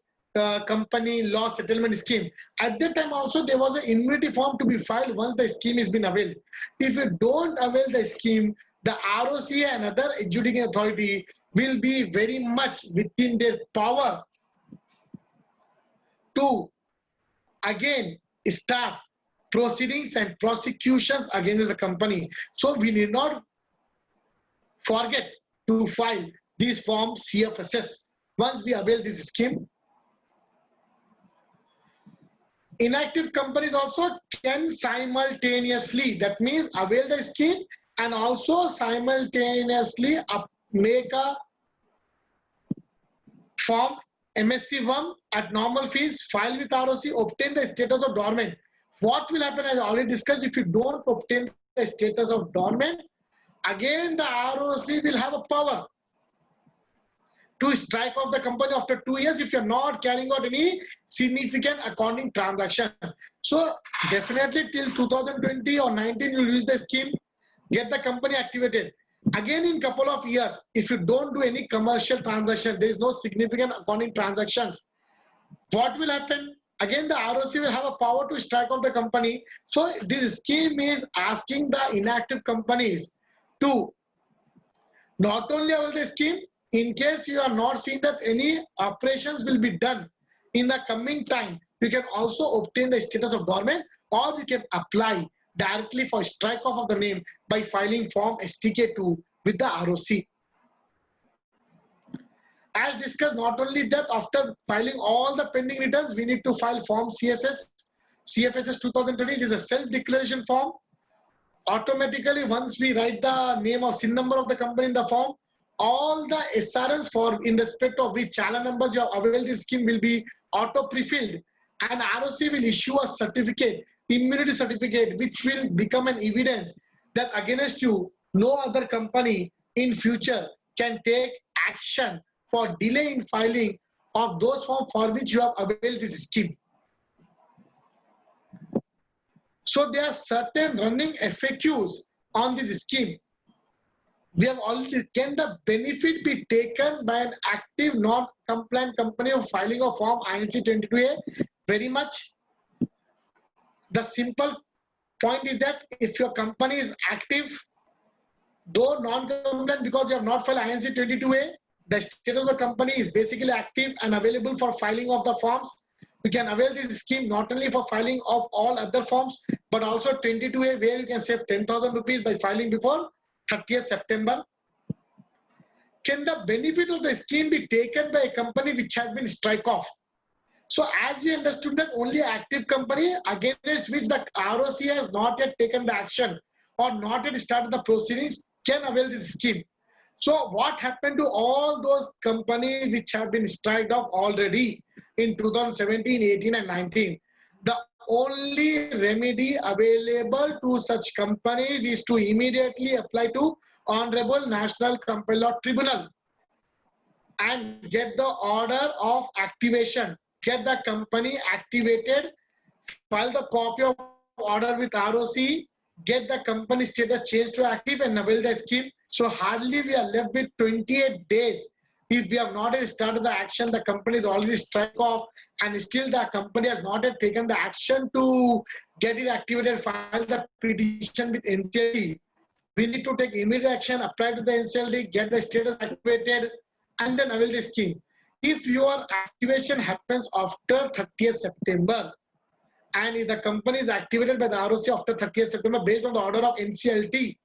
company law settlement scheme, at that time also there was an immunity form to be filed once the scheme has been availed. If you don't avail the scheme, the ROC and other adjudicating authority will be very much within their power to again start proceedings and prosecutions against the company. So we need not forget to file this form CFSS once we avail this scheme. Inactive companies also can simultaneously, that means avail the scheme and also simultaneously make a form MSC1 at normal fees, file with ROC, obtain the status of dormant. What will happen, as I already discussed, if you don't obtain the status of dormant, again the ROC will have a power to strike off the company after 2 years if you're not carrying out any significant accounting transaction. So definitely till 2020 or 19, you'll use the scheme, get the company activated. Again in couple of years, if you don't do any commercial transaction, there is no significant accounting transactions, what will happen? again the ROC will have a power to strike off the company. So this scheme is asking the inactive companies to not only avail the scheme, in case you are not seeing that any operations will be done in the coming time, you can also obtain the status of dormant, or you can apply directly for strike off of the name by filing form STK2 with the ROC. As discussed, not only that, after filing all the pending returns, we need to file form CFSS 2020. It is a self-declaration form. Automatically, once we write the name of SIN number of the company in the form, all the SRNs for in respect of which channel numbers you have availed this scheme will be auto pre-filled, and ROC will issue a certificate, immunity certificate, which will become an evidence that against you, no other company in future can take action for delay in filing of those forms for which you have availed this scheme. So there are certain running FAQs on this scheme. We have already, can the benefit be taken by an active non-compliant company of filing a form INC 22A? Very much. The simple point is that if your company is active, though non-compliant because you have not filed INC 22A, the status of the company is basically active and available for filing of the forms. You can avail this scheme not only for filing of all other forms, but also 22A, where you can save 10,000 rupees by filing before 30th September. Can the benefit of the scheme be taken by a company which has been strike off? So as we understood that only active company against which the ROC has not yet taken the action or not yet started the proceedings can avail this scheme. So what happened to all those companies which have been striked off already in 2017, 18 and 19? The only remedy available to such companies is to immediately apply to Honorable National Company Law Tribunal and get the order of activation, get the company activated, file the copy of order with ROC, get the company status changed to active and avail the scheme. So hardly we are left with 28 days. If we have not yet started the action, the company is already struck off, and still the company has not yet taken the action to get it activated, file the petition with NCLT. We need to take immediate action, apply to the NCLT, get the status activated, and then avail the scheme. If your activation happens after 30th September, and if the company is activated by the ROC after 30th September based on the order of NCLT,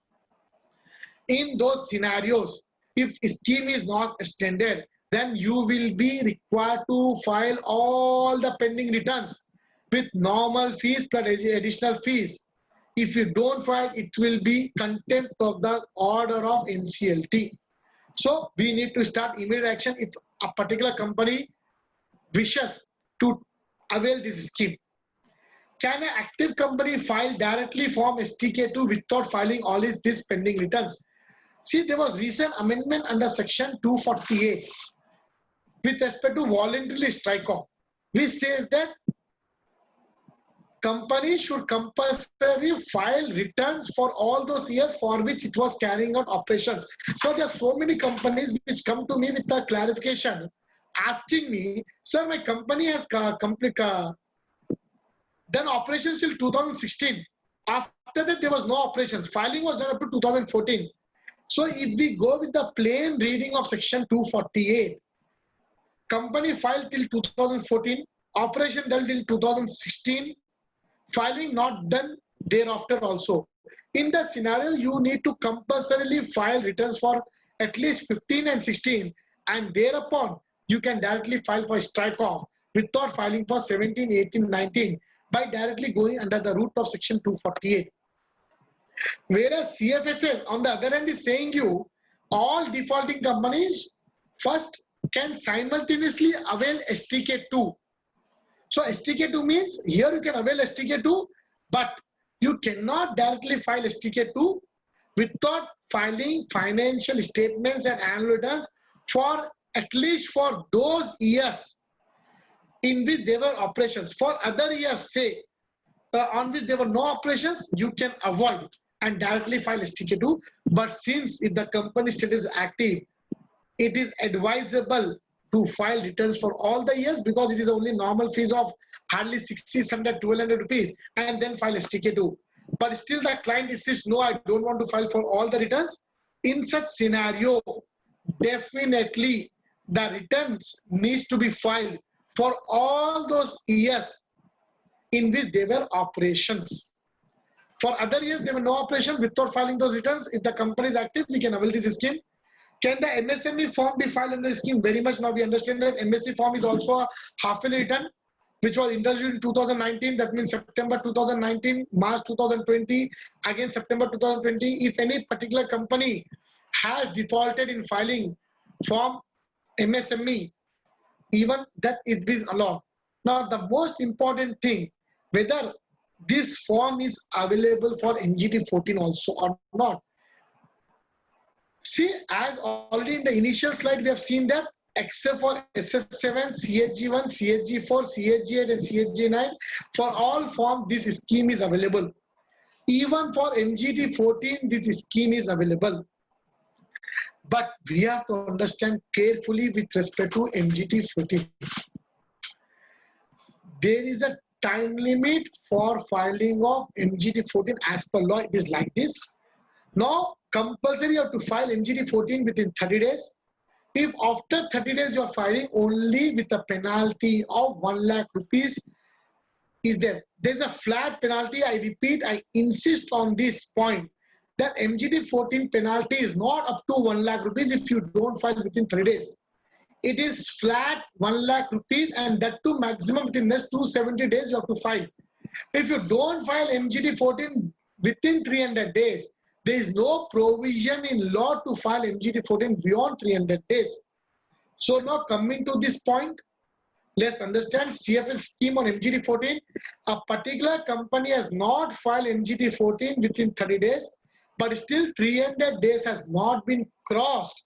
in those scenarios, if scheme is not extended, then you will be required to file all the pending returns with normal fees plus additional fees. If you don't file, it will be contempt of the order of NCLT. So we need to start immediate action if a particular company wishes to avail this scheme. Can an active company file directly form STK2 without filing all these pending returns? See, there was recent amendment under section 248 with respect to voluntarily strike off, which says that company should compulsorily file returns for all those years for which it was carrying out operations. So there are so many companies which come to me with a clarification asking me, sir, my company has done operations till 2016. After that, there was no operations. Filing was done up to 2014. So if we go with the plain reading of section 248, company filed till 2014, operation done till 2016, filing not done thereafter also. In the scenario, you need to compulsorily file returns for at least 15 and 16, and thereupon you can directly file for strike off without filing for 17, 18, 19 by directly going under the route of section 248. Whereas CFSS on the other hand is saying you all defaulting companies first can simultaneously avail STK2. So STK2 means here you can avail STK2, but you cannot directly file STK2 without filing financial statements and annual returns for at least for those years in which there were operations. For other years, say, on which there were no operations, you can avoid and directly file STK2. But since if the company status is active, it is advisable to file returns for all the years because it is only normal fees of hardly 600, 1200 rupees and then file STK2. But still the client insists, no, I don't want to file for all the returns. In such scenario, definitely the returns needs to be filed for all those years in which they were operations. For other years, there were no operation. Without filing those returns, if the company is active, we can avail this scheme. Can the MSME form be filed under the scheme? Very much now we understand that MSE form is also a half-yearly return, which was introduced in 2019. That means September 2019, March 2020, again September 2020. If any particular company has defaulted in filing form MSME, even that it is allowed. Now, the most important thing, whether this form is available for MGT 14 also or not. See, as already in the initial slide, we have seen that except for SS7, CHG1, CHG4, CHG8 and CHG9, for all forms, this scheme is available. Even for MGT 14, this scheme is available. But we have to understand carefully with respect to MGT 14. There is a time limit for filing of MGT 14 as per law. It is like this. Now, compulsory you have to file MGT 14 within 30 days. If after 30 days you are filing, only with a penalty of 1 lakh rupees is there. There's a flat penalty. I repeat, I insist on this point that MGT 14 penalty is not up to 1 lakh rupees if you don't file within 3 days. It is flat 1 lakh rupees and that too maximum within next 270 days you have to file. If you don't file MGT 14 within 300 days, there is no provision in law to file MGT 14 beyond 300 days. So now coming to this point, let's understand CFS scheme on MGT 14. A particular company has not filed MGT 14 within 30 days, but still 300 days has not been crossed.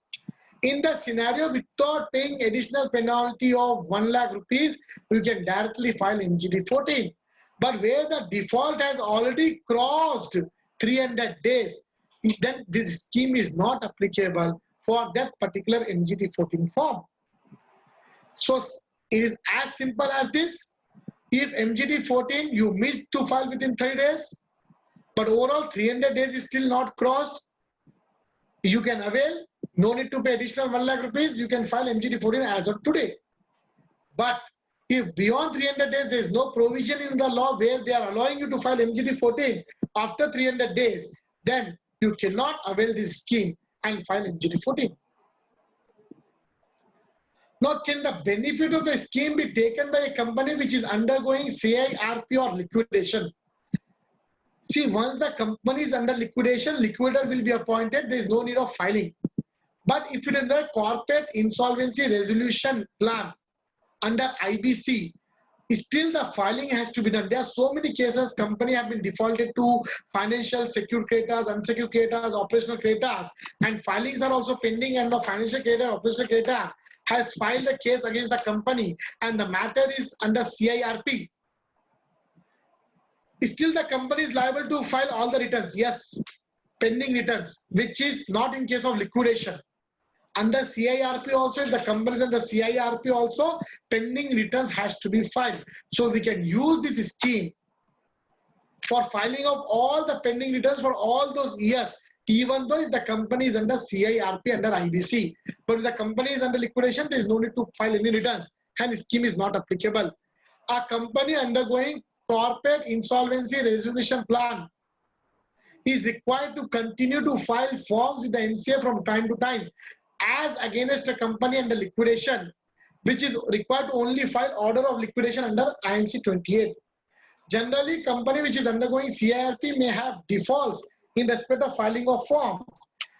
In the scenario, without paying additional penalty of 1 lakh rupees, you can directly file MGT 14. But where the default has already crossed 300 days, then this scheme is not applicable for that particular MGT 14 form. So it is as simple as this. If MGT 14 you missed to file within 30 days, but overall 300 days is still not crossed, you can avail. No need to pay additional 1 lakh rupees. You can file MGT 14 as of today. But if beyond 300 days, there is no provision in the law where they are allowing you to file MGT 14 after 300 days, then you cannot avail this scheme and file MGT 14. Now, can the benefit of the scheme be taken by a company which is undergoing CIRP or liquidation? See, once the company is under liquidation, liquidator will be appointed. There is no need of filing. But if it is the corporate insolvency resolution plan under IBC, still the filing has to be done. There are so many cases company have been defaulted to financial secured creditors, unsecured creditors, operational creditors, and filings are also pending, and the financial creditor, operational creditor has filed the case against the company and the matter is under CIRP. Still the company is liable to file all the returns. Yes, pending returns, which is not in case of liquidation. Under CIRP also, if the company is under CIRP also, pending returns has to be filed. So we can use this scheme for filing of all the pending returns for all those years, even though if the company is under CIRP under IBC. But if the company is under liquidation, there is no need to file any returns, and the scheme is not applicable. A company undergoing corporate insolvency resolution plan is required to continue to file forms with the MCA from time to time as against a company under liquidation, which is required to only file order of liquidation under INC 28. Generally, company which is undergoing CIRP may have defaults in respect of filing of forms.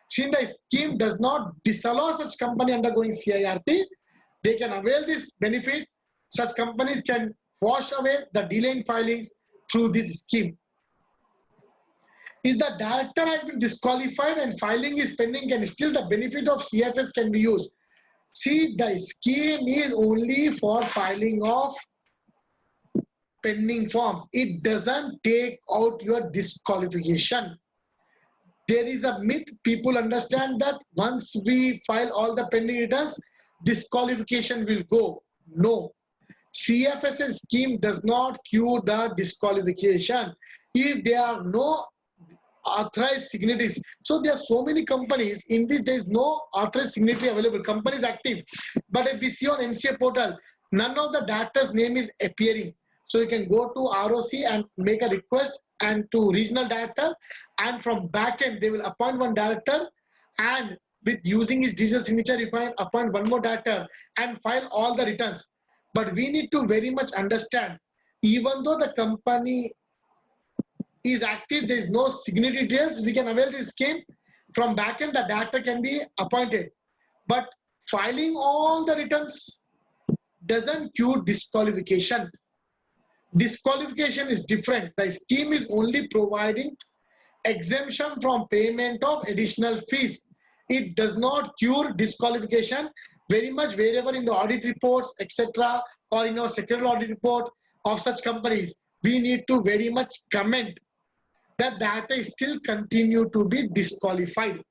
Since the scheme does not disallow such company undergoing CIRP, they can avail this benefit. Such companies can wash away the delay in filings through this scheme. If the director has been disqualified and filing is pending, and still the benefit of CFS can be used. See, the scheme is only for filing of pending forms. It doesn't take out your disqualification. There is a myth. People understand that once we file all the pending returns, disqualification will go. No. CFSS scheme does not cure the disqualification if there are no authorized signatories. So there are so many companies in which there is no authorized signatory available. Company is active, but if we see on MCA portal, none of the directors' name is appearing. So you can go to ROC and make a request and to regional director, and from back end they will appoint one director, and with using his digital signature you can appoint one more director and file all the returns. But we need to very much understand, even though the company is active, there is no signatory details, we can avail this scheme. From back end, the director can be appointed. But filing all the returns doesn't cure disqualification. Disqualification is different. The scheme is only providing exemption from payment of additional fees. It does not cure disqualification. Very much wherever in the audit reports, etc., or in our sectoral audit report of such companies, we need to very much comment that data is still continue to be disqualified.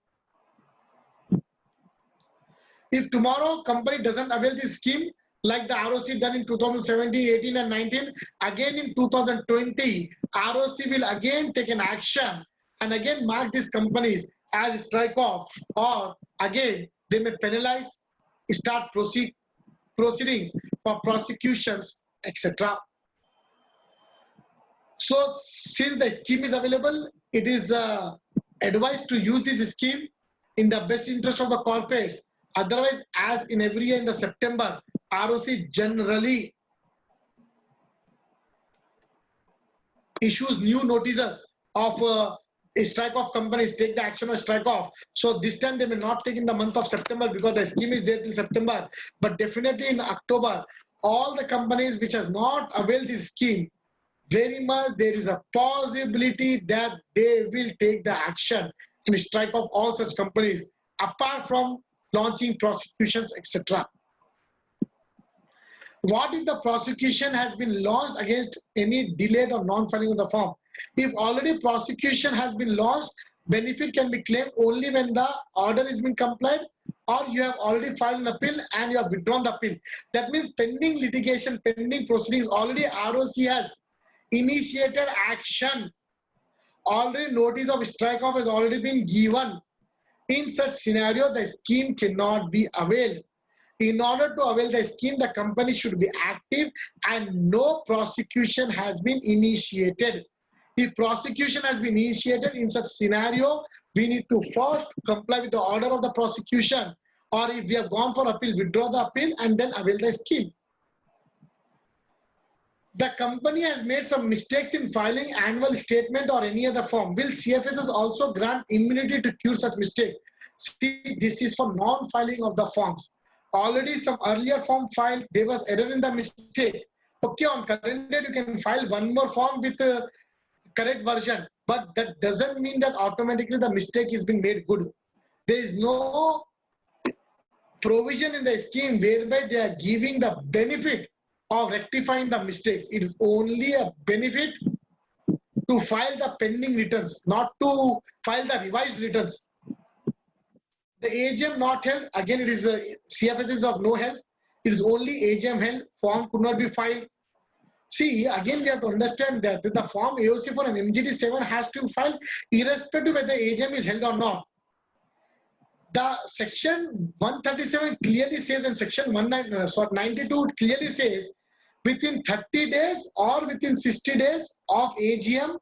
If tomorrow company doesn't avail this scheme, like the ROC done in 2017, 18 and 19, again in 2020, ROC will again take an action and again mark these companies as strike off, or again they may penalize, start proceedings for prosecutions, etc. So since the scheme is available, it is advised to use this scheme in the best interest of the corporates. Otherwise, as in every year in the September, ROC generally issues new notices of a strike off companies, take the action of strike off. So this time they may not take in the month of September because the scheme is there till September. But definitely in October, all the companies which has not availed this scheme, very much there is a possibility that they will take the action and strike off all such companies, apart from launching prosecutions, etc. What if the prosecution has been launched against any delayed or non-filing of the form? If already prosecution has been launched, benefit can be claimed only when the order is being complied, or you have already filed an appeal and you have withdrawn the appeal. That means pending litigation, pending proceedings, already ROC has initiated action. Already notice of strike off has already been given. In such scenario, the scheme cannot be availed. In order to avail the scheme, the company should be active and no prosecution has been initiated. If prosecution has been initiated in such scenario, we need to first comply with the order of the prosecution, or if we have gone for appeal, withdraw the appeal and then avail the scheme. The company has made some mistakes in filing annual statement or any other form. Will CFSS also grant immunity to cure such mistake? See, this is for non-filing of the forms. Already some earlier form filed, there was error in the mistake. Okay, on current date you can file one more form with a correct version, but that doesn't mean that automatically the mistake is being made good. There is no provision in the scheme whereby they are giving the benefit of rectifying the mistakes. It is only a benefit to file the pending returns, not to file the revised returns. The AGM not held, again it is CFS is of no help. It is only AGM held, form could not be filed. See, again we have to understand that the form AOC for an MGT7 has to be filed irrespective whether AGM is held or not. The section 137 clearly says, and section 92 clearly says, within 30 days or within 60 days of AGM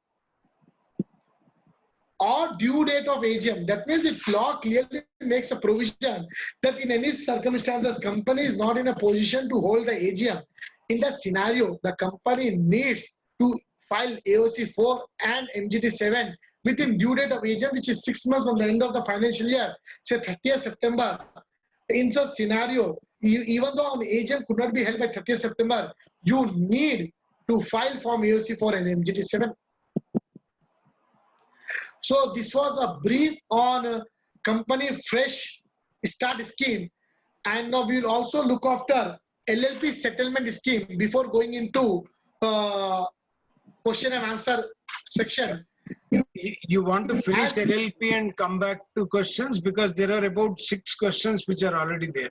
or due date of AGM. That means its law clearly makes a provision that in any circumstances, company is not in a position to hold the AGM. In that scenario, the company needs to file AOC 4 and MGT 7 within due date of AGM, which is 6 months from the end of the financial year, say 30th September. In such scenario, even though an AGM could not be held by 30th September, you need to file form AOC 4 and MGT 7. So this was a brief on company fresh start scheme, and now we will also look after LLP settlement scheme before going into question and answer section. You want to finish LLP and come back to questions, because there are about 6 questions which are already there.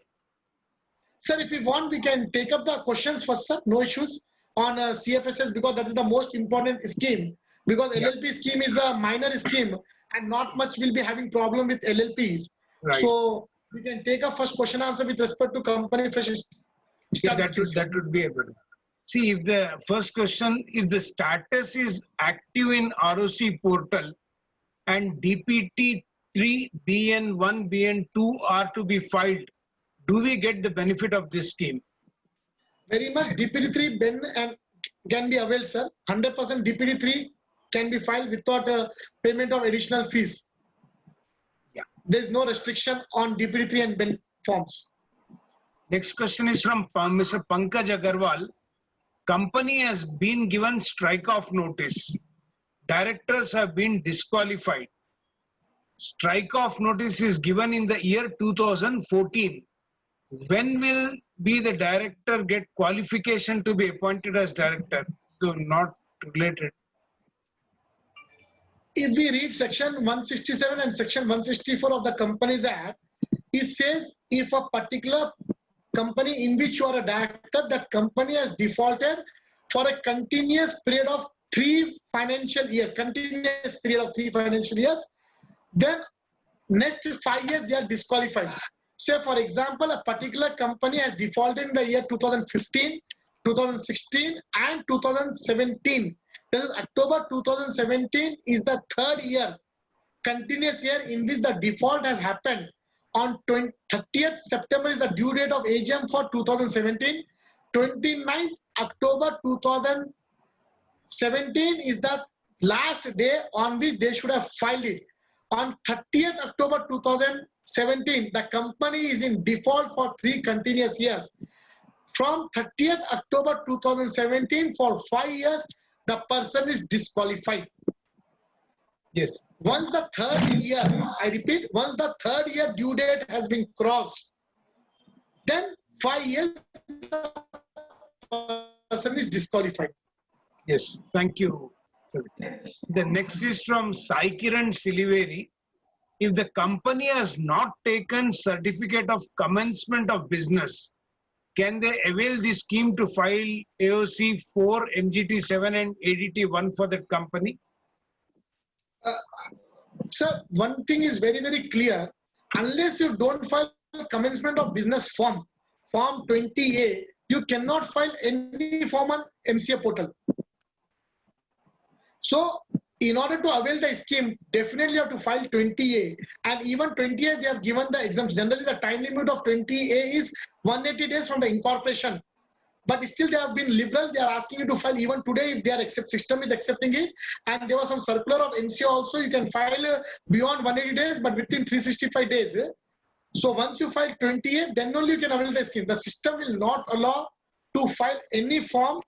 Sir, if you want, we can take up the questions first, sir. No issues on CFSS, because that is the most important scheme. Because Yeah. LLP scheme is a minor scheme and not much will be having problem with LLPs. Right. So we can take a first question answer with respect to company fresh Yeah, start scheme, sir. that would be able. See, if the first question, if the status is active in ROC portal and DPT 3, BN1, BN2 are to be filed, do we get the benefit of this scheme? Very much DPD3 ben and can be availed, sir. 100% DPD3 can be filed without payment of additional fees. Yeah. There is no restriction on DPD3 and ben forms. Next question is from Mr. Pankaj Agarwal. Company has been given strike-off notice. Directors have been disqualified. Strike-off notice is given in the year 2014. When will be the director get qualification to be appointed as director? So not related. If we read section 167 and section 164 of the Companies Act, it says if a particular company in which you are a director, the company has defaulted for a continuous period of 3 financial years, then next 5 years they are disqualified. Say for example, a particular company has defaulted in the year 2015, 2016 and 2017. This is October 2017 is the 3rd year, continuous year in which the default has happened. On 30th September is the due date of AGM for 2017. 29th October 2017 is the last day on which they should have filed it. On 30th October 2017, the company is in default for 3 continuous years. From 30th October 2017 for 5 years, the person is disqualified. Yes. Once the 3rd year, I repeat, once the 3rd year due date has been crossed, then 5 years the person is disqualified. Yes. Thank you. The next is from Sai Kiran Siliveri. If the company has not taken certificate of commencement of business, can they avail this scheme to file AOC 4, MGT 7 and ADT 1 for that company? Sir, one thing is very, very clear. Unless you don't file commencement of business form, Form 20A, you cannot file any form on MCA portal. So, in order to avail the scheme, definitely you have to file 20A. And even 20A, they have given the exemption. Generally, the time limit of 20A is 180 days from the incorporation. But still, they have been liberal. They are asking you to file even today if their system is accepting it. And there was some circular of MCA also. You can file beyond 180 days, but within 365 days. So once you file 20A, then only you can avail the scheme. The system will not allow to file any form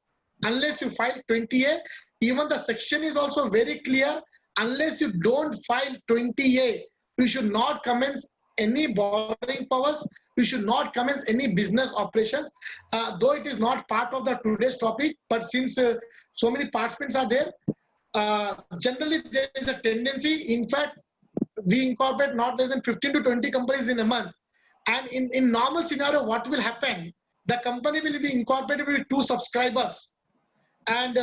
unless you file 20A. Even the section is also very clear. Unless you don't file 20A, you should not commence any borrowing powers. You should not commence any business operations. Though it is not part of the today's topic, but since so many participants are there, generally there is a tendency. In fact, we incorporate not less than 15 to 20 companies in a month. And in normal scenario, what will happen? The company will be incorporated with 2 subscribers and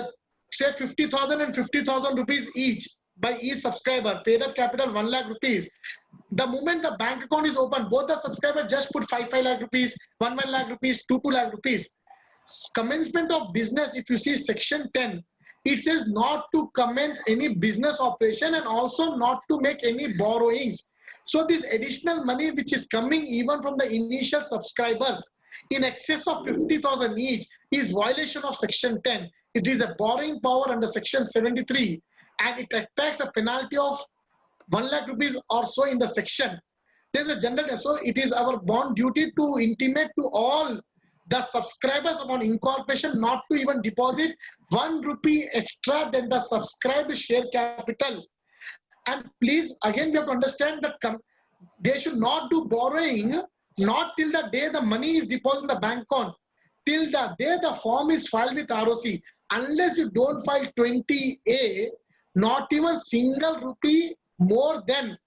say 50,000 and 50,000 rupees each by each subscriber, paid up capital 1 lakh rupees. The moment the bank account is open, both the subscribers just put 5 lakh rupees, 1 lakh rupees, 2 lakh rupees. Commencement of business, if you see section 10, it says not to commence any business operation and also not to make any borrowings. So this additional money which is coming even from the initial subscribers in excess of 50,000 each is violation of section 10. It is a borrowing power under section 73 and it attracts a penalty of 1 lakh rupees or so in the section. There's a general, so it is our bond duty to intimate to all the subscribers upon incorporation not to even deposit 1 rupee extra than the subscribed share capital. And please, again, we have to understand that they should not do borrowing not till the day the money is deposited in the bank account, till the day the form is filed with ROC. Unless you don't file 20A, not even single rupee more than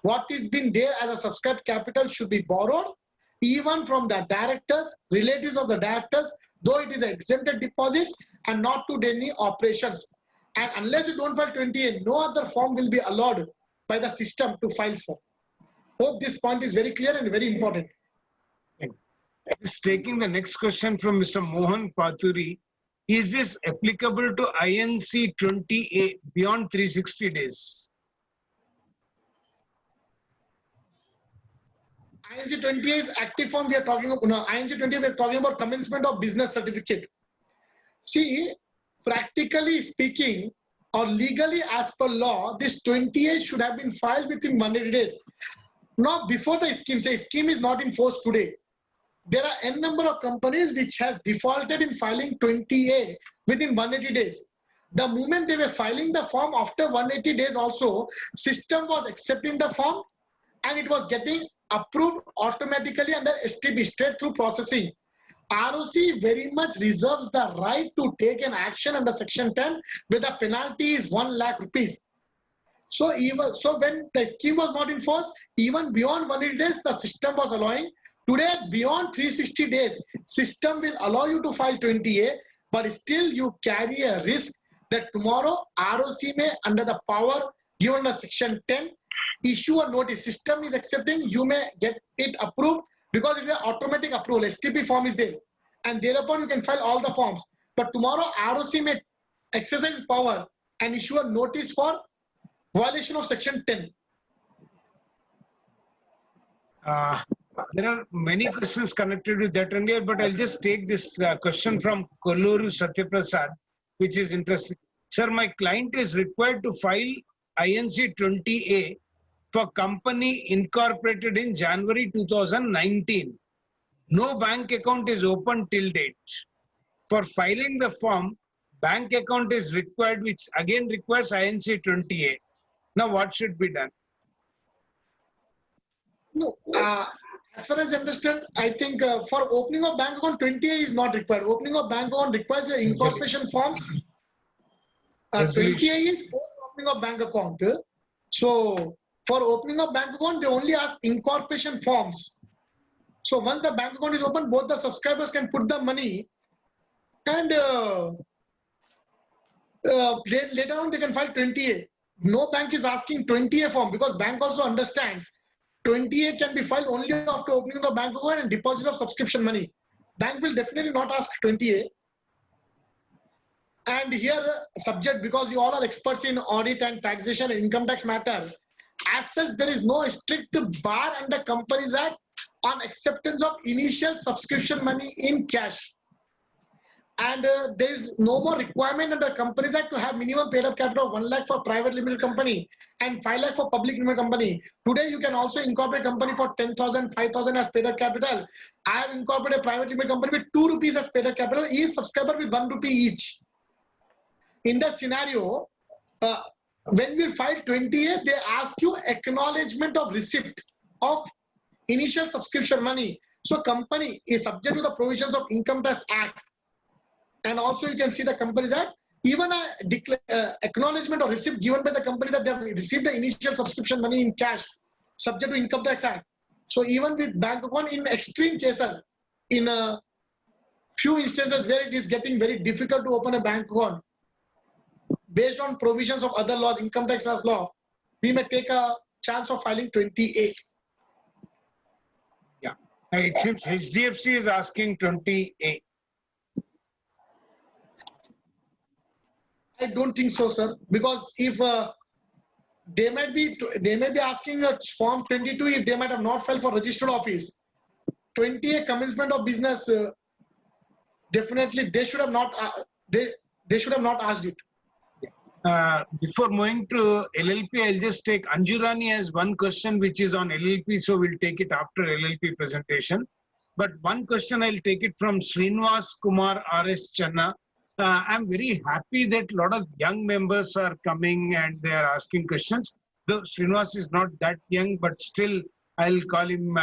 what is been there as a subscribed capital should be borrowed. even from the directors, relatives of the directors, though it is exempted deposits and not to do any operations. And unless you don't file 20A, no other form will be allowed by the system to file, sir. Hope this point is very clear and very important. Just taking the next question from Mr. Mohan Paturi. Is this applicable to INC 20A beyond 360 days? INC 20A is active form we are talking about. No, INC 20A we are talking about commencement of business certificate. See, practically speaking or legally as per law, this 20A should have been filed within 180 days. Now, before the scheme, say scheme is not in force today. There are n number of companies which has defaulted in filing 20A within 180 days. The moment they were filing the form after 180 days also, system was accepting the form and it was getting approved automatically under STB, straight through processing. ROC very much reserves the right to take an action under section 10 where the penalty is 1 lakh rupees. So when the scheme was not in force, even beyond 180 days, the system was allowing. Today, beyond 360 days, system will allow you to file 20A, but still you carry a risk that tomorrow ROC may, under the power given under section 10, issue a notice. System is accepting, you may get it approved because it is an automatic approval. STP form is there, and thereupon you can file all the forms. But tomorrow ROC may exercise power and issue a notice for violation of section 10. There are many questions connected with that earlier, but I'll just take this question from Kolluru Satyaprasad, which is interesting. Sir, my client is required to file INC 20A for company incorporated in January 2019. No bank account is open till date. For filing the form, bank account is required, which again requires INC 20A. Now, what should be done? No, as far as I understand, I think for opening of bank account, 20A is not required. Opening of bank account requires your incorporation forms. 20A is for opening of bank account. So for opening of bank account, they only ask incorporation forms. So once the bank account is open, both the subscribers can put the money, and later on they can file 20A. No bank is asking 20A form because bank also understands 20A can be filed only after opening the bank account and deposit of subscription money. Bank will definitely not ask 20A. And here, subject, because you all are experts in audit and taxation and income tax matter, as such, there is no strict bar under Companies Act on acceptance of initial subscription money in cash. And there is no more requirement under Companies Act to have minimum paid up capital of 1 lakh for private limited company and 5 lakh for public limited company. Today, you can also incorporate company for 10,000, 5,000 as paid up capital. I have incorporated a private limited company with 2 rupees as paid up capital, each subscriber with 1 rupee each. In that scenario, when we file 20A, they ask you acknowledgement of receipt of initial subscription money. So company is subject to the provisions of Income Tax Act. And also you can see the Companies Act, even a acknowledgement or receipt given by the company that they have received the initial subscription money in cash, subject to Income Tax Act. So even with bank account, in extreme cases, in a few instances where it is getting very difficult to open a bank account, based on provisions of other laws, income tax law, we may take a chance of filing 20A. Yeah, it seems HDFC is asking 20A. I don't think so, sir, because if they may be asking a form 22 if they might have not filed for registered office. 20A commencement of business, definitely they should have not they should have not asked it. Before moving to LLP, I'll just take Anjurani as one question which is on LLP, so we'll take it after LLP presentation. But one question I'll take it from Srinivas Kumar RS Channa. I'm very happy that a lot of young members are coming and they are asking questions. Though Srinivas is not that young, but still I'll call him.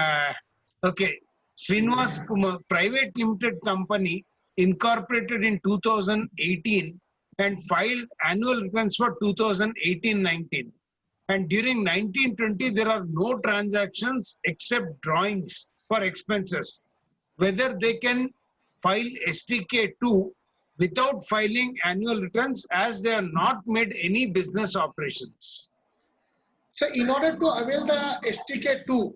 Okay, Srinivas Kumar, private limited company, incorporated in 2018 and filed annual returns for 2018-19. And during 19-20, there are no transactions except drawings for expenses, whether they can file STK2 without filing annual returns as they have not made any business operations. So in order to avail the STK2,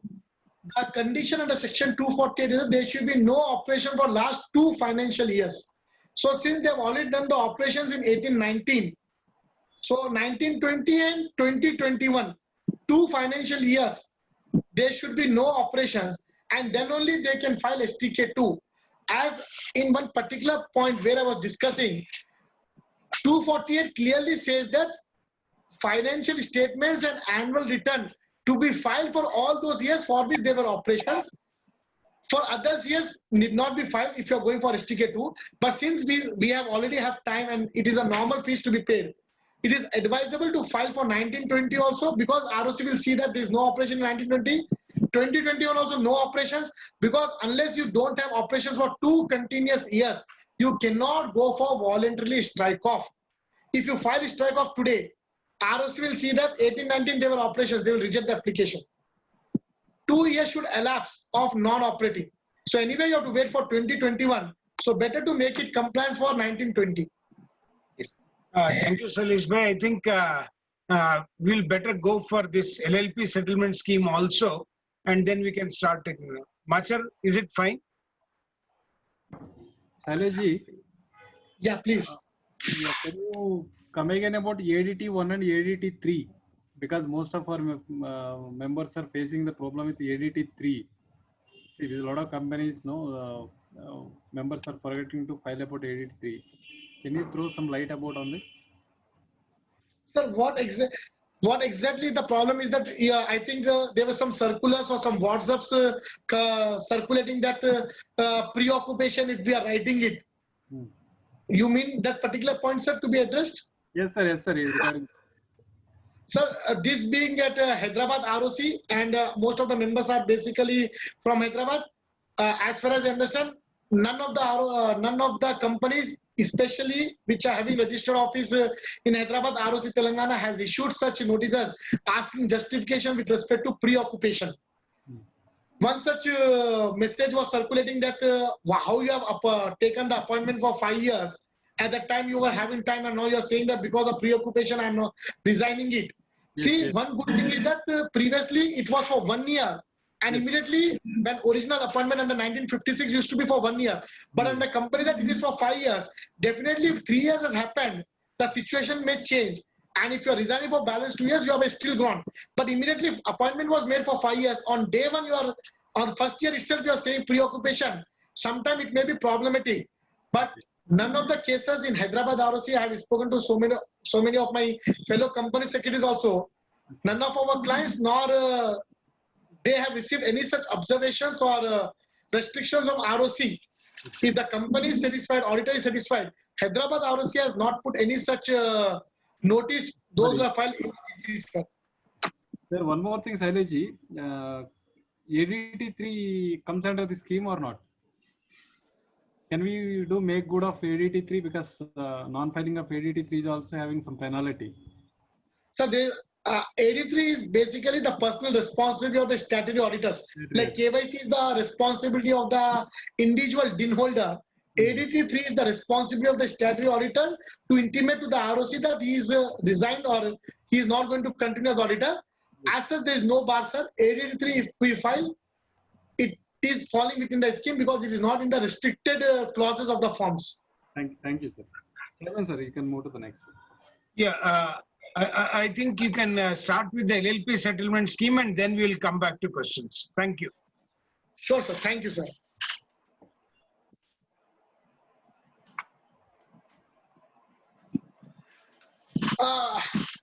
the condition under section 248 is that there should be no operation for last 2 financial years. So since they have already done the operations in 18-19, so 19-20 and 20-21, 2 financial years, there should be no operations, and then only they can file STK2. As in one particular point where I was discussing, 248 clearly says that financial statements and annual return to be filed for all those years for which they were operations. For others years need not be filed if you are going for STK2. But since we have already have time and it is a normal fees to be paid, it is advisable to file for 19-20 also, because ROC will see that there is no operation in 19-20. 20-21 also no operations, because unless you don't have operations for 2 continuous years, you cannot go for voluntarily strike off. If you file strike off today, ROC will see that 18-19 they were operations, they will reject the application. 2 years should elapse of non-operating. So anyway, you have to wait for 20-21. So better to make it compliance for 19-20. Yes. Thank you, Salish Bhai. I think we'll better go for this LLP settlement scheme also, and then we can start taking it. Machar, is it fine? Shailesh, Yeah, please. yeah, can you come again about ADT 1 and ADT 3? Because most of our members are facing the problem with ADT 3. See, there's a lot of companies, members are forgetting to file about ADT 3. Can you throw some light about on this? Sir, what exactly the problem is that I think there were some circulars or some WhatsApps circulating that preoccupation if we are writing it. You mean that particular point, sir, to be addressed? Yes, sir. Yes, sir. Regarding Sir, this being at Hyderabad ROC, and most of the members are basically from Hyderabad. As far as I understand, none of the companies, especially which are having registered office in Hyderabad, ROC Telangana, has issued such notices asking justification with respect to preoccupation. One such message was circulating that how you have taken the appointment for 5 years. At that time you were having time, and now you are saying that because of preoccupation I am not resigning it. Yes, See, yes. one good thing is that previously it was for 1 year, and immediately when original appointment under 1956 used to be for 1 year, but under company that it is for 5 years. Definitely, if 3 years has happened, the situation may change. And if you are resigning for balance 2 years, you have still gone. But immediately, if appointment was made for 5 years, on day 1 you are on the first year itself you are saying preoccupation. Sometimes it may be problematic, but none of the cases in Hyderabad ROC, I have spoken to so many of my fellow company secretaries also. None of our clients nor they have received any such observations or restrictions from ROC. If the company is satisfied, auditor is satisfied, Hyderabad ROC has not put any such notice. Those who have filed. Sir, one more thing, Shailesh. ADT 3 comes under the scheme or not? Can we do make good of ADT 3, because non-filing of ADT 3 is also having some penalty? So AD3 is basically the personal responsibility of the statutory auditors. Like KYC is the responsibility of the individual DIN holder. ADT 3 is the responsibility of the statutory auditor to intimate to the ROC that he is resigned or he is not going to continue as auditor. As such, there is no bar, sir. ADT 3, if we file, it is falling within the scheme because it is not in the restricted clauses of the forms. Thank you, sir. Chairman, sir, you can move to the next one. Yeah, I think you can start with the LLP settlement scheme, and then we will come back to questions. Thank you. Sure, sir. Thank you, sir.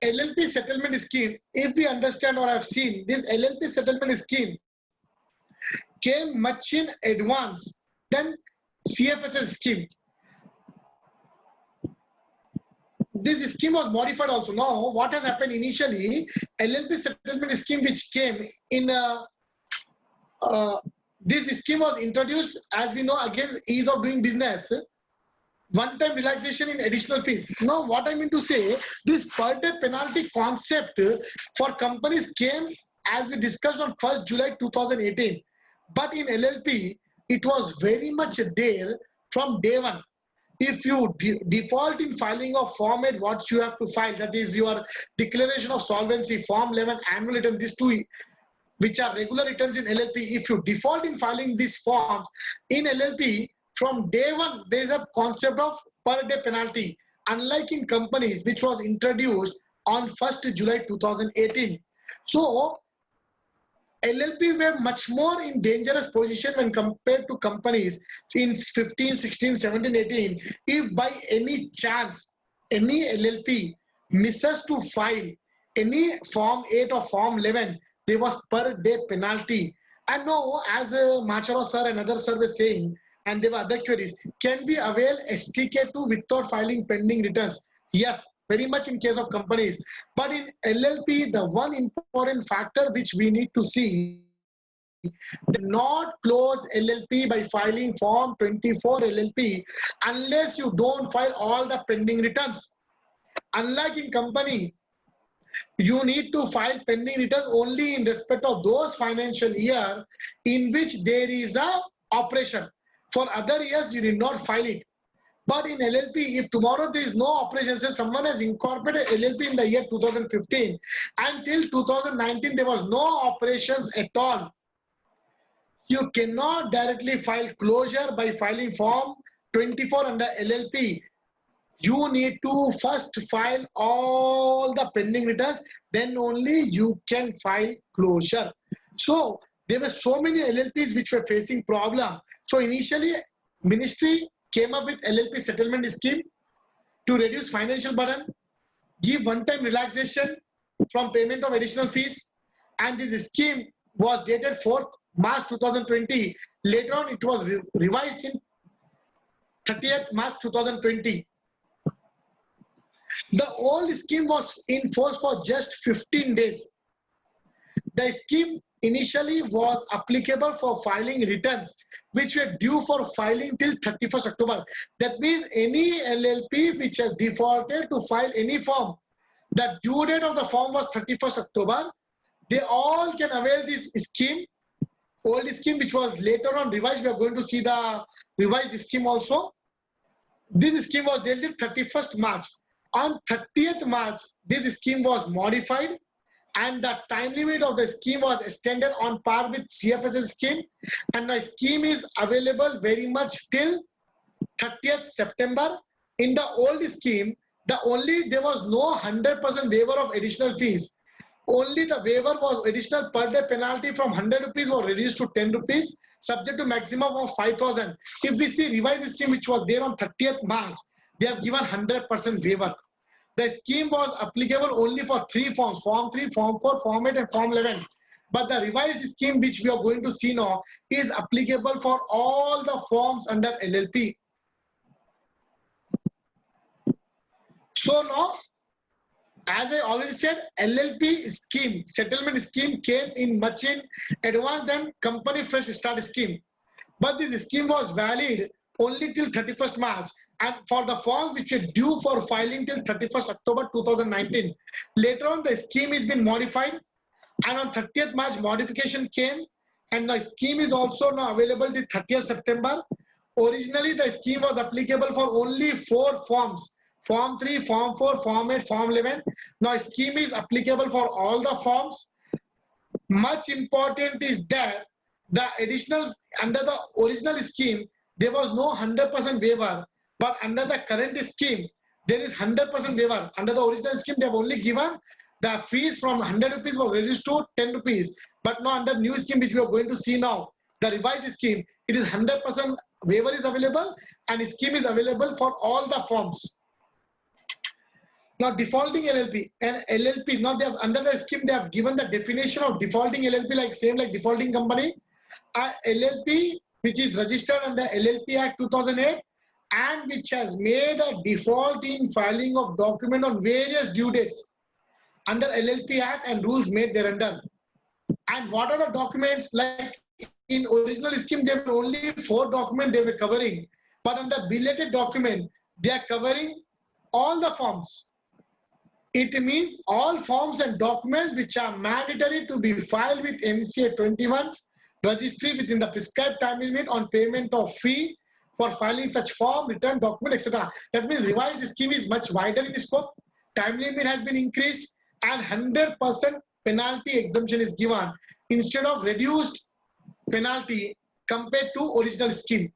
LLP settlement scheme, if we understand or have seen, this LLP settlement scheme came much in advance than CFSS scheme. This scheme was modified also. Now, what has happened initially, LLP settlement scheme which came in, this scheme was introduced, as we know, against ease of doing business, one-time relaxation in additional fees. Now, what I mean to say, this per day penalty concept for companies came as we discussed on 1st July 2018. But in LLP, it was very much there from day one. If you default in filing of Form 8, what you have to file, that is your declaration of solvency, Form 11, annual return, these two, which are regular returns in LLP. If you default in filing these forms in LLP, from day one, there is a concept of per day penalty, unlike in companies, which was introduced on 1st July 2018. So LLP were much more in dangerous position when compared to companies in 15, 16, 17, 18. If by any chance any LLP misses to file any Form 8 or Form 11, there was per day penalty. And no, as Machara sir and other sir were saying, and there were other queries, can we avail STK2 without filing pending returns? Yes, very much in case of companies. But in LLP, the one important factor which we need to see, not close LLP by filing Form 24 LLP unless you don't file all the pending returns. Unlike in company, you need to file pending returns only in respect of those financial year in which there is a operation. For other years, you need not file it. But in LLP, if tomorrow there is no operation, say someone has incorporated LLP in the year 2015, until 2019 there was no operations at all, you cannot directly file closure by filing Form 24 under LLP. You need to first file all the pending returns, then only you can file closure. So there were so many LLPs which were facing problem. So initially, ministry came up with LLP settlement scheme to reduce financial burden, give one-time relaxation from payment of additional fees, and this scheme was dated 4th March 2020. Later on, it was revised in 30th March 2020. The old scheme was in force for just 15 days. The scheme initially was applicable for filing returns which were due for filing till 31st October. That means any LLP which has defaulted to file any form, the due date of the form was 31st October, they all can avail this scheme, old scheme which was later on revised. We are going to see the revised scheme also. This scheme was dealt with 31st March. On 30th March, this scheme was modified and the time limit of the scheme was extended on par with CFSL scheme, and the scheme is available very much till 30th September. In the old scheme, there was no 100% waiver of additional fees. Only the waiver was additional per day penalty from 100 rupees was reduced to 10 rupees, subject to maximum of 5,000. If we see revised scheme which was there on 30th March, they have given 100% waiver. The scheme was applicable only for 3 forms, Form 3, Form 4, Form 8 and Form 11. But the revised scheme which we are going to see now is applicable for all the forms under LLP. So now, as I already said, LLP scheme, settlement scheme came in much in advance than company fresh start scheme. But this scheme was valid only till 31st March. And for the forms which were due for filing till 31st October 2019. Later on, the scheme has been modified, and on 30th March, modification came, and the scheme is also now available till 30th September. Originally, the scheme was applicable for only 4 forms, Form 3, Form 4, Form 8, Form 11. Now, scheme is applicable for all the forms. Much important is that the additional, under the original scheme, there was no 100% waiver. But under the current scheme, there is 100% waiver. Under the original scheme, they have only given the fees from 100 rupees was reduced to 10 rupees. But now under new scheme, which we are going to see now, the revised scheme, it is 100% waiver is available and scheme is available for all the forms. Now defaulting LLP and LLP, now they have under the scheme, they have given the definition of defaulting LLP like same like defaulting company. LLP, which is registered under LLP Act 2008, and which has made a default in filing of document on various due dates under LLP Act and rules made thereunder. And what are the documents? Like in original scheme, there were only 4 documents they were covering, but under belated document, they are covering all the forms. It means all forms and documents which are mandatory to be filed with MCA 21, registry within the prescribed time limit on payment of fee for filing such form, return document, etc. That means revised scheme is much wider in scope. Time limit has been increased and 100% penalty exemption is given instead of reduced penalty compared to original scheme.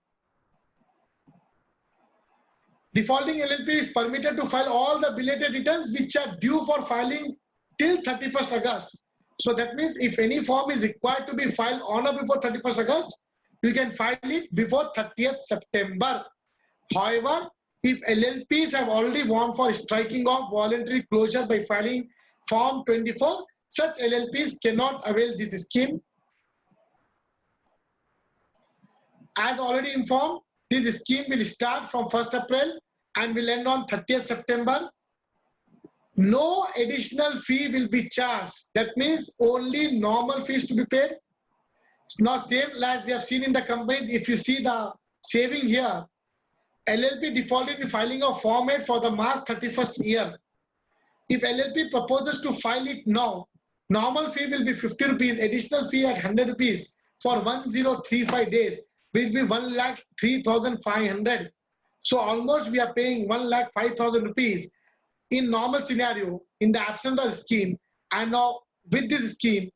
Defaulting LLP is permitted to file all the belated returns which are due for filing till 31st August. So that means if any form is required to be filed on or before 31st August, you can file it before 30th September. However, if LLPs have already gone for striking off voluntary closure by filing Form 24, such LLPs cannot avail this scheme. As already informed, this scheme will start from 1st April and will end on 30th September. No additional fee will be charged. That means only normal fees to be paid. It's not same as we have seen in the company. If you see the saving here, LLP defaulted in filing of Form 8 for the March 31st year. If LLP proposes to file it now, normal fee will be 50 rupees, additional fee at 100 rupees for 1035 days will be 1,03,500. So almost we are paying 1,05,000 rupees in normal scenario in the absence of the scheme. And now with this scheme,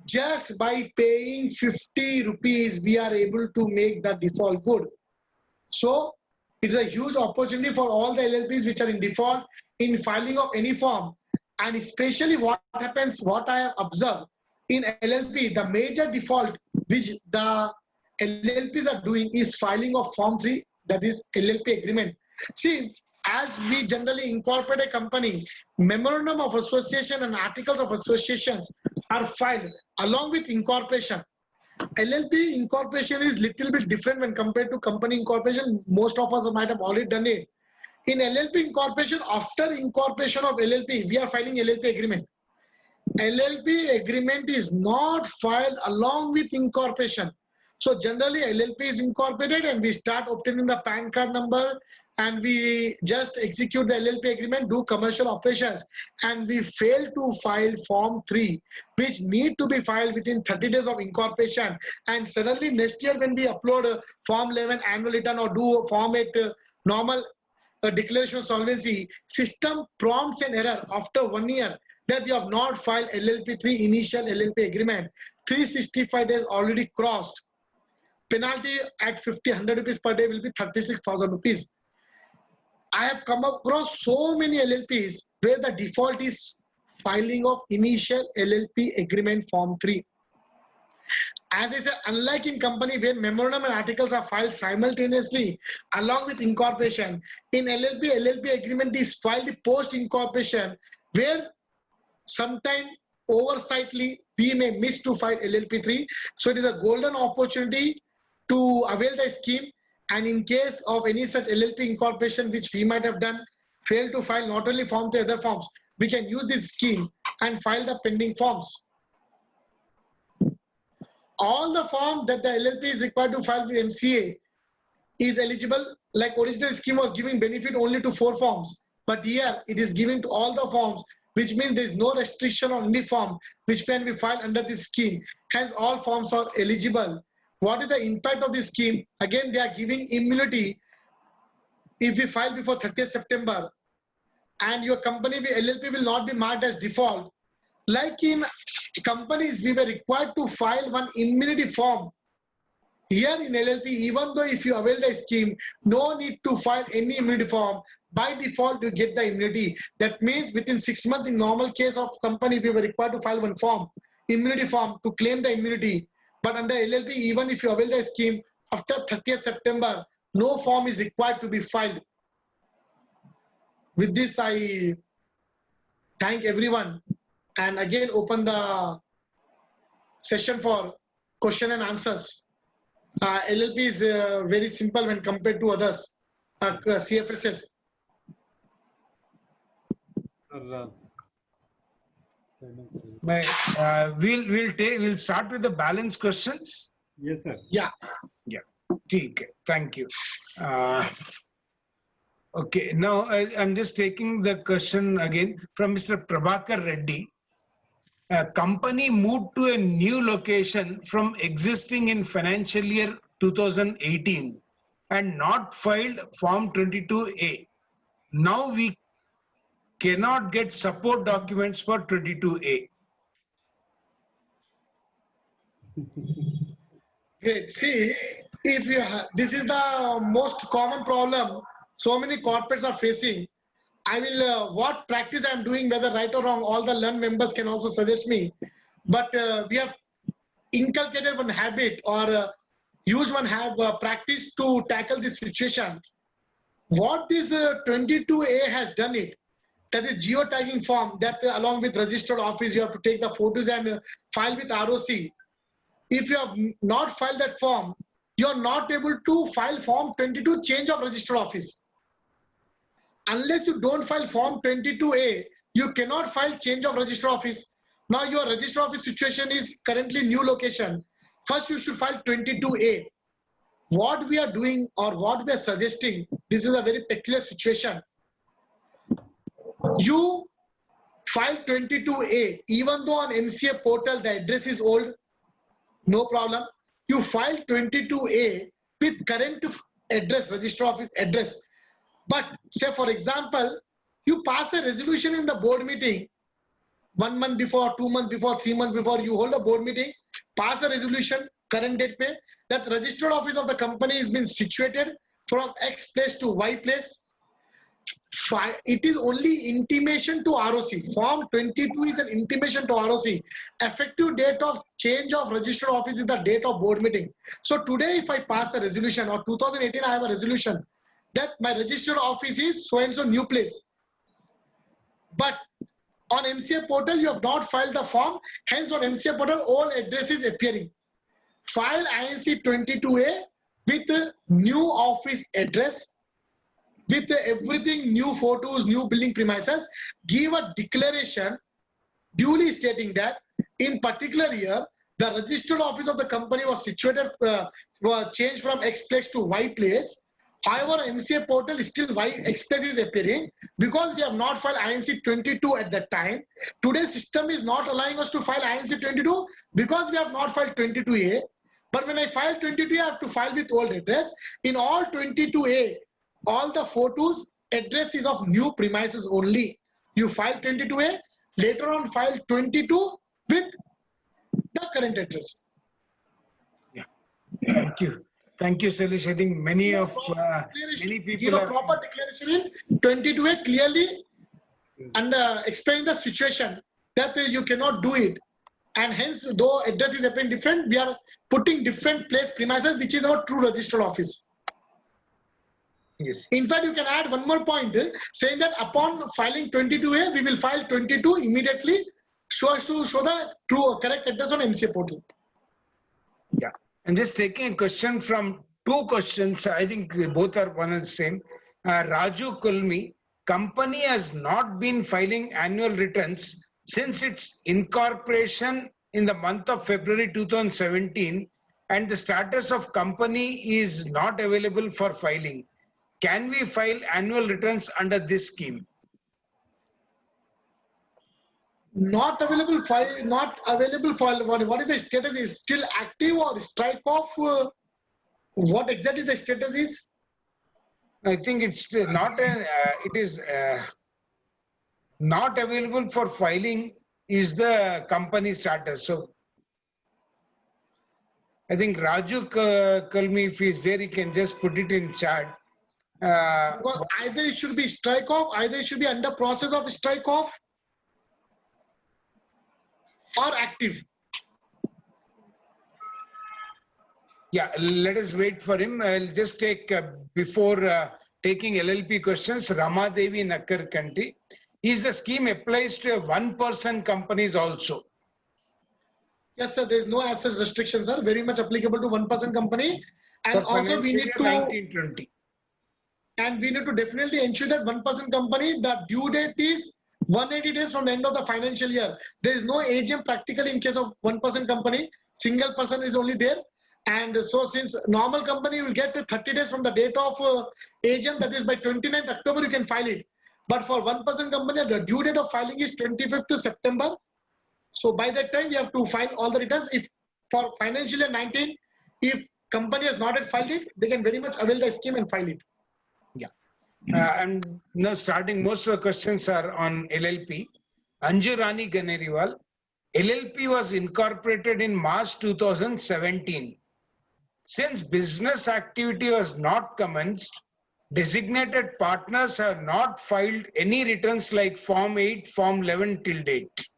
just by paying 50 rupees, we are able to make the default good. So it's a huge opportunity for all the LLPs which are in default in filing of any form. And especially what happens, what I have observed in LLP, the major default which the LLPs are doing is filing of Form 3, that is LLP agreement. See, as we generally incorporate a company, memorandum of association and articles of associations are filed along with incorporation. LLP incorporation is little bit different when compared to company incorporation. Most of us might have already done it. In LLP incorporation, after incorporation of LLP, we are filing LLP agreement. LLP agreement is not filed along with incorporation. So generally LLP is incorporated and we start obtaining the PAN card number and we just execute the LLP agreement, do commercial operations, and we fail to file Form 3, which need to be filed within 30 days of incorporation. And suddenly next year when we upload Form 11 annual return or do Form 8 normal declaration of solvency, system prompts an error after 1 year that you have not filed LLP 3 initial LLP agreement. 365 days already crossed. Penalty at 100 rupees per day will be 36,000 rupees. I have come across so many LLPs where the default is filing of initial LLP agreement Form 3. As I said, unlike in company where memorandum and articles are filed simultaneously along with incorporation, in LLP agreement is filed post incorporation, where sometime oversightly we may miss to file LLP 3. So it is a golden opportunity to avail the scheme, and in case of any such LLP incorporation which we might have done, fail to file not only Form 3 other forms, we can use this scheme and file the pending forms. All the forms that the LLP is required to file with MCA is eligible. Like original scheme was giving benefit only to 4 forms, but here it is given to all the forms, which means there is no restriction on any form which can be filed under this scheme. Hence all forms are eligible. What is the impact of this scheme? Again, they are giving immunity if we file before 30th September and your company LLP will not be marked as default. Like in companies, we were required to file one immunity form. Here in LLP, even though if you avail the scheme, no need to file any immunity form. By default, you get the immunity. That means within 6 months, in normal case of company, we were required to file one form, immunity form, to claim the immunity. But under LLP, even if you avail the scheme, after 30th September, no form is required to be filed. With this, I thank everyone and again open the session for question and answers. LLP is very simple when compared to others, CFSS. We'll start with the balance questions. Yes, sir. Yeah. Okay, thank you. Okay, now I'm just taking the question again from Mr. Prabhakar Reddy. a company moved to a new location from existing in financial year 2018 and not filed Form 22A. Now we cannot get support documents for 22A. Great. See, if you this is the most common problem so many corporates are facing. I will what practice I am doing, whether right or wrong, all the learn members can also suggest me. But we have inculcated one habit or used one practice to tackle this situation. What this 22A has done it, that is geotagging form that along with registered office you have to take the photos and file with ROC. If you have not filed that form, you are not able to file Form 22 change of registered office. Unless you don't file Form 22A, you cannot file change of registered office. Now your registered office situation is currently new location. First you should file 22A. What we are doing or what we are suggesting, this is a very peculiar situation. You file 22A, even though on MCA portal the address is old, no problem. You file 22A with current address, register office address. But say for example, you pass a resolution in the board meeting 1 month before, 2 months before, 3 months before, you hold a board meeting, pass a resolution, current date pe, that registered office of the company is been situated from X place to Y place. It is only intimation to ROC. Form 22 is an intimation to ROC. Effective date of change of registered office is the date of board meeting. So today if I pass a resolution, or 2018 I have a resolution that my registered office is so and so new place. But on MCA portal you have not filed the form, hence on MCA portal all address is appearing. File INC 22A with new office address, with everything, new photos, new building premises. Give a declaration duly stating that in particular year the registered office of the company was situated, was changed from X place to Y place. However, MCA portal is still Y X place is appearing because we have not filed INC 22 at that time. Today's system is not allowing us to file INC 22 because we have not filed 22A. But when I file 22A, I have to file with old address. In all 22A, all the photos, address is of new premises only. You file 22A, later on file 22 with the current address. Yeah, thank you. Thank you, Sailesh. I think many people give a proper declaration in 22A clearly and explain the situation that you cannot do it. And hence, though address is appearing different, we are putting different place premises, which is our true registered office. Yes. In fact, you can add one more point saying that upon filing 22A, we will file 22 immediately so as to show the true correct address on MCA portal. Yeah. I'm just taking a question from two questions. I think both are one and the same. Raju Kulmi, company has not been filing annual returns since its incorporation in the month of February 2017 and the status of company is not available for filing. Can we file annual returns under this scheme? Not available file, not available file. What is the status? Is still active or strike off? What exactly the status is? I think it's not it is not available for filing is the company status. So I think Raju Kalmi, if he's there, he can just put it in chat. Because either it should be strike off, either it should be under process of strike off or active. Yeah, let us wait for him. I'll just take, before taking LLP questions, Rama Devi Nakkar Kanti. Is the scheme applies to a one-person companies also? Yes, sir. There is no access restrictions, sir. Very much applicable to one-person company. And For also we need to 1920. And we need to definitely ensure that one-person company, the due date is 180 days from the end of the financial year. There is no AGM practically in case of one-person company. Single person is only there. And so since normal company will get 30 days from the date of AGM, that is by 29th October, you can file it. But for one-person company, the due date of filing is 25th September. So by that time, you have to file all the returns. If for financial year 19, if company has not yet filed it, they can very much avail the scheme and file it. Yeah. And now starting, most of the questions are on LLP. Anju Rani Ganeriwal, LLP was incorporated in March 2017. Since business activity was not commenced, designated partners have not filed any returns like Form 8, Form 11 till date.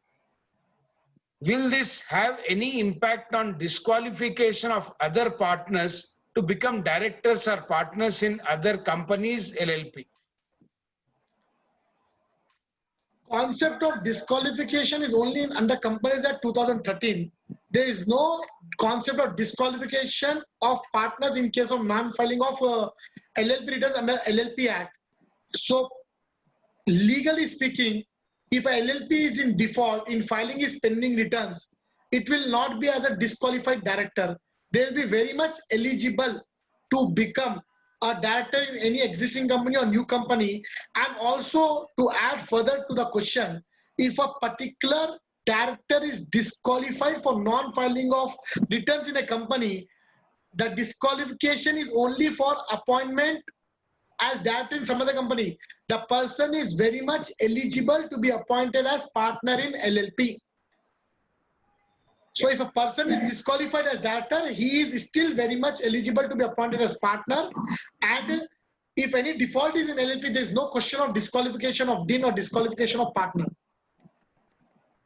Will this have any impact on disqualification of other partners to become directors or partners in other companies, LLP? Concept of disqualification is only under Companies Act 2013. There is no concept of disqualification of partners in case of non-filing of LLP returns under LLP Act. So legally speaking, if a LLP is in default in filing his pending returns, it will not be as a disqualified director. They will be very much eligible to become a director in any existing company or new company. And also to add further to the question, if a particular director is disqualified for non-filing of returns in a company, the disqualification is only for appointment as director in some other company. The person is very much eligible to be appointed as partner in LLP. So if a person is disqualified as director, he is still very much eligible to be appointed as partner. And if any default is in LLP, there is no question of disqualification of dean or disqualification of partner.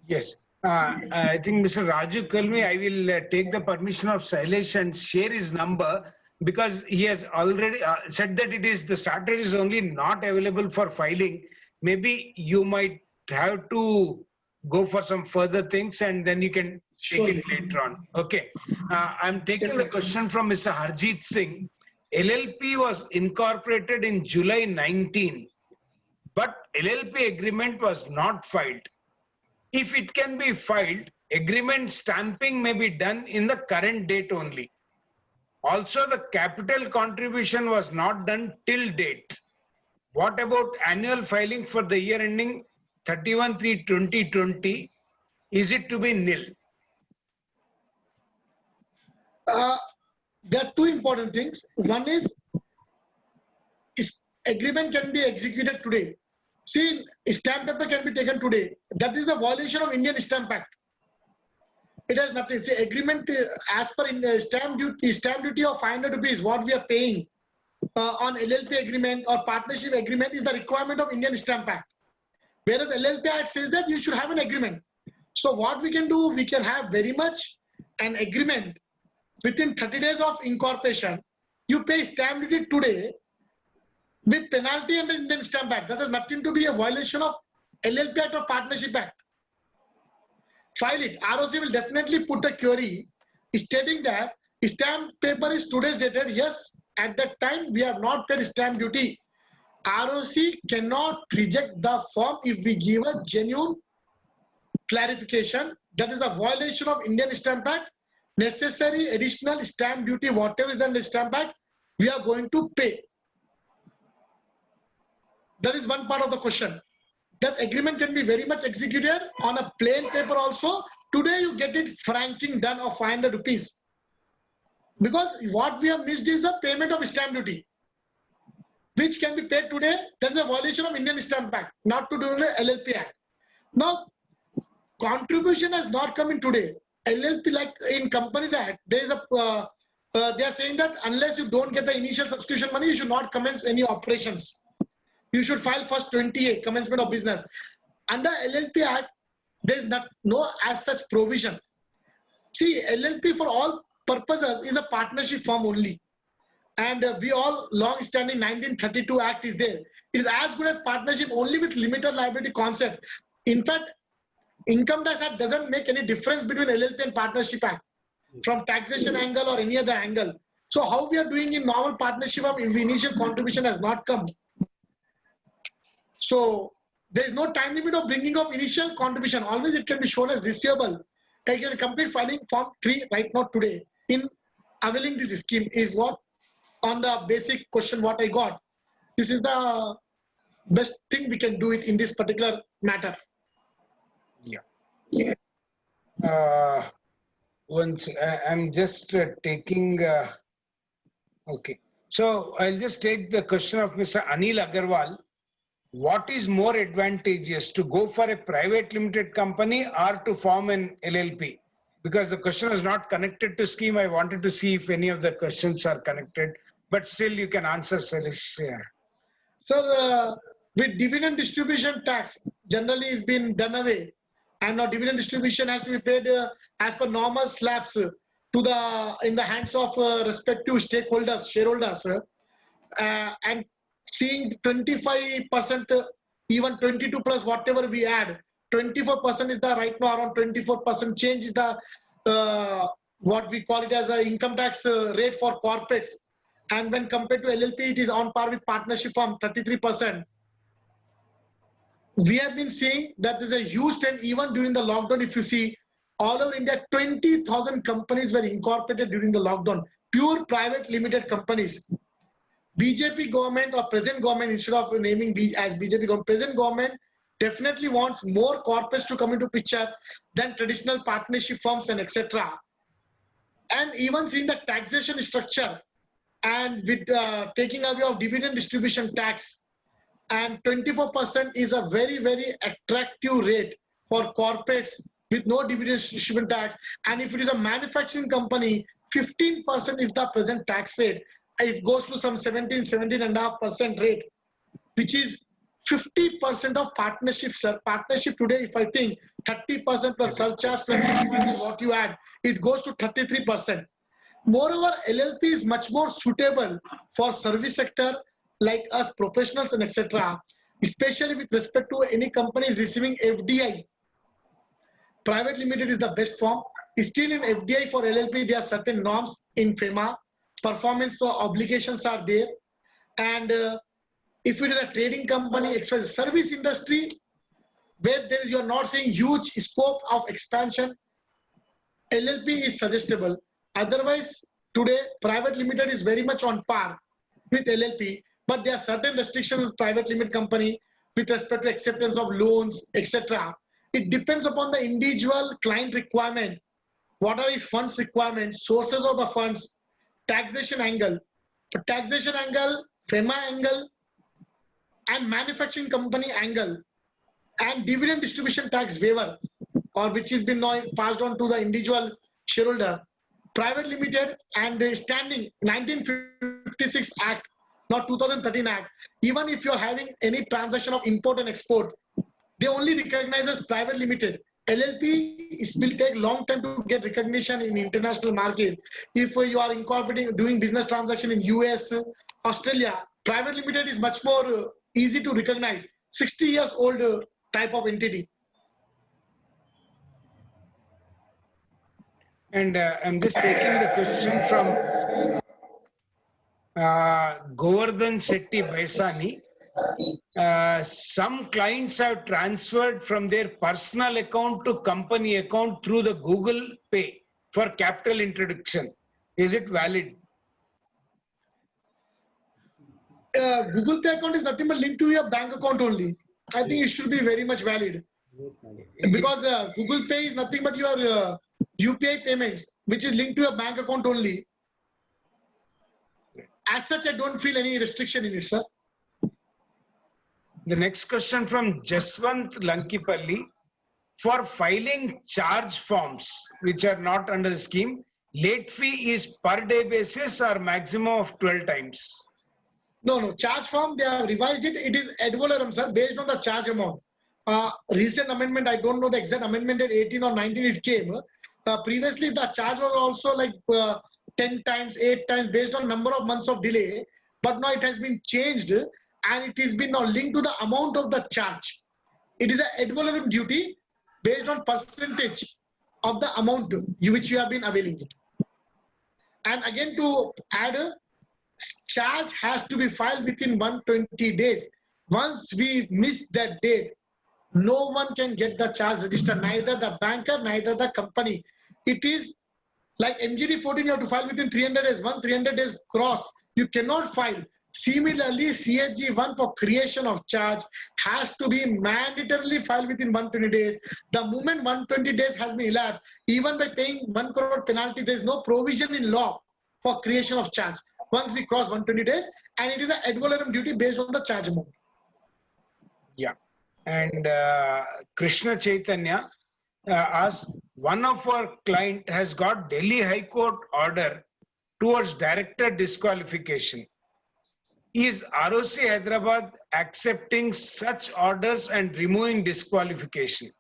Yes. I think Mr. Raju Kalmi, I will take the permission of Sailesh and share his number, because he has already said that it is the starter is only not available for filing. Maybe you might have to go for some further things and then you can take it later on. Okay. I'm taking the question from Mr. Harjeet Singh. LLP was incorporated in July 19, but LLP agreement was not filed. If it can be filed, agreement stamping may be done in the current date only. Also, the capital contribution was not done till date. What about annual filing for the year ending 31/3/2020? Is it to be nil? There are two important things. One is agreement can be executed today. See, stamp paper can be taken today. That is a violation of Indian Stamp Act. It has nothing. See, agreement as per in stamp duty of 500 rupees, what we are paying on LLP agreement or partnership agreement is the requirement of Indian Stamp Act. Whereas LLP Act says that you should have an agreement. So what we can do, we can have very much an agreement within 30 days of incorporation. You pay stamp duty today with penalty under Indian Stamp Act. That has nothing to be a violation of LLP Act or Partnership Act. File it. ROC will definitely put a query stating that stamp paper is today's dated. Yes, at that time we have not paid stamp duty. ROC cannot reject the form if we give a genuine clarification. That is a violation of Indian Stamp Act. Necessary additional stamp duty, whatever is in the Stamp Act, we are going to pay. That is one part of the question. That agreement can be very much executed on a plain paper also. Today you get it franking done of 500 rupees. Because what we have missed is a payment of stamp duty, which can be paid today. That is a violation of Indian Stamp Act, not to do with the LLP Act. Now, contribution has not come in today. LLP, like in Companies Act, there is a they are saying that unless you don't get the initial subscription money, you should not commence any operations. You should file first 28, commencement of business. Under LLP Act, there is no as such provision. See, LLP for all purposes is a partnership form only. And we all long-standing 1932 Act is there. It is as good as partnership only with limited liability concept. In fact, Income Tax Act doesn't make any difference between LLP and Partnership Act from taxation angle or any other angle. So how we are doing in normal partnership if the initial contribution has not come? So there is no time limit of bringing of initial contribution. Always it can be shown as receivable. I can complete filing form 3 right now today in availing this scheme is what on the basic question what I got. This is the best thing we can do it in this particular matter. Yeah. Once I'm just taking. Okay, so I'll just take the question of Mr. Anil Agarwal. What is more advantageous, to go for a private limited company or to form an LLP? Because the question is not connected to scheme. I wanted to see if any of the questions are connected, but still you can answer, Sarish. Yeah. Sir, with dividend distribution tax generally is been done away, and now dividend distribution has to be paid as per normal slabs to the in the hands of respective stakeholders, shareholders, and seeing 25%, even 22 plus whatever we add, 24% is the right now around 24% change is the what we call it as a income tax rate for corporates. And when compared to LLP, it is on par with partnership firm, 33%. We have been seeing that there's a huge trend even during the lockdown. If you see, all over India, 20,000 companies were incorporated during the lockdown, pure private limited companies. BJP government or present government, instead of naming as BJP government, present government definitely wants more corporates to come into picture than traditional partnership firms and etc. And even seeing the taxation structure, and with taking away of dividend distribution tax, and 24% is a very, very attractive rate for corporates with no dividend distribution tax. And if it is a manufacturing company, 15% is the present tax rate. It goes to some 17.5% rate, which is 50% of partnerships. Partnership today, if I think 30% plus surcharge plus 35 is what you add, it goes to 33%. Moreover, LLP is much more suitable for service sector like us professionals and etc. Especially with respect to any companies receiving FDI. Private limited is the best form. Still in FDI for LLP, there are certain norms in FEMA. Performance obligations are there. And if it is a trading company, service industry, where you are not seeing huge scope of expansion, LLP is suggestible. Otherwise, today, private limited is very much on par with LLP, but there are certain restrictions with private limited company with respect to acceptance of loans, etc. It depends upon the individual client requirement. What are his funds requirements, sources of the funds, taxation angle. For taxation angle, FEMA angle, and manufacturing company angle, and dividend distribution tax waiver, or which has been now passed on to the individual shareholder. Private limited and standing 1956 Act, not 2013 Act. Even if you're having any transaction of import and export, they only recognize as private limited. LLP will take long time to get recognition in international market. If you are incorporating, doing business transaction in US, Australia, private limited is much more easy to recognize. 60 years old type of entity. And I'm just taking the question from Govardhan Shetty Baisani. Some clients have transferred from their personal account to company account through the Google Pay for capital introduction. Is it valid? Google Pay account is nothing but linked to your bank account only. I think it should be very much valid. Because Google Pay is nothing but your UPI payments, which is linked to your bank account only. As such, I don't feel any restriction in it, sir. The next question from Jaswant Lankipalli. For filing charge forms, which are not under the scheme, late fee is per day basis or maximum of 12 times? No. Charge form, they have revised it. It is ad valorem, sir, based on the charge amount. Recent amendment, I don't know the exact amendment at 18 or 19 it came. Previously, the charge was also like 10 times, 8 times based on number of months of delay. But now it has been changed and it has been now linked to the amount of the charge. It is an ad valorem duty based on percentage of the amount which you have been availing it. And again, to add, charge has to be filed within 120 days. Once we miss that date, no one can get the charge registered, neither the banker, neither the company. It is like MGD 14, you have to file within 300 days. Once 300 days cross, you cannot file. Similarly, CHG1 for creation of charge has to be mandatorily filed within 120 days. The moment 120 days has been elapsed, even by paying 1 crore penalty, there is no provision in law for creation of charge once we cross 120 days, and it is an ad valorem duty based on the charge amount. Yeah. And Krishna Chaitanya asked, one of our client has got Delhi High Court order towards director disqualification. Is ROC Hyderabad accepting such orders and removing disqualification?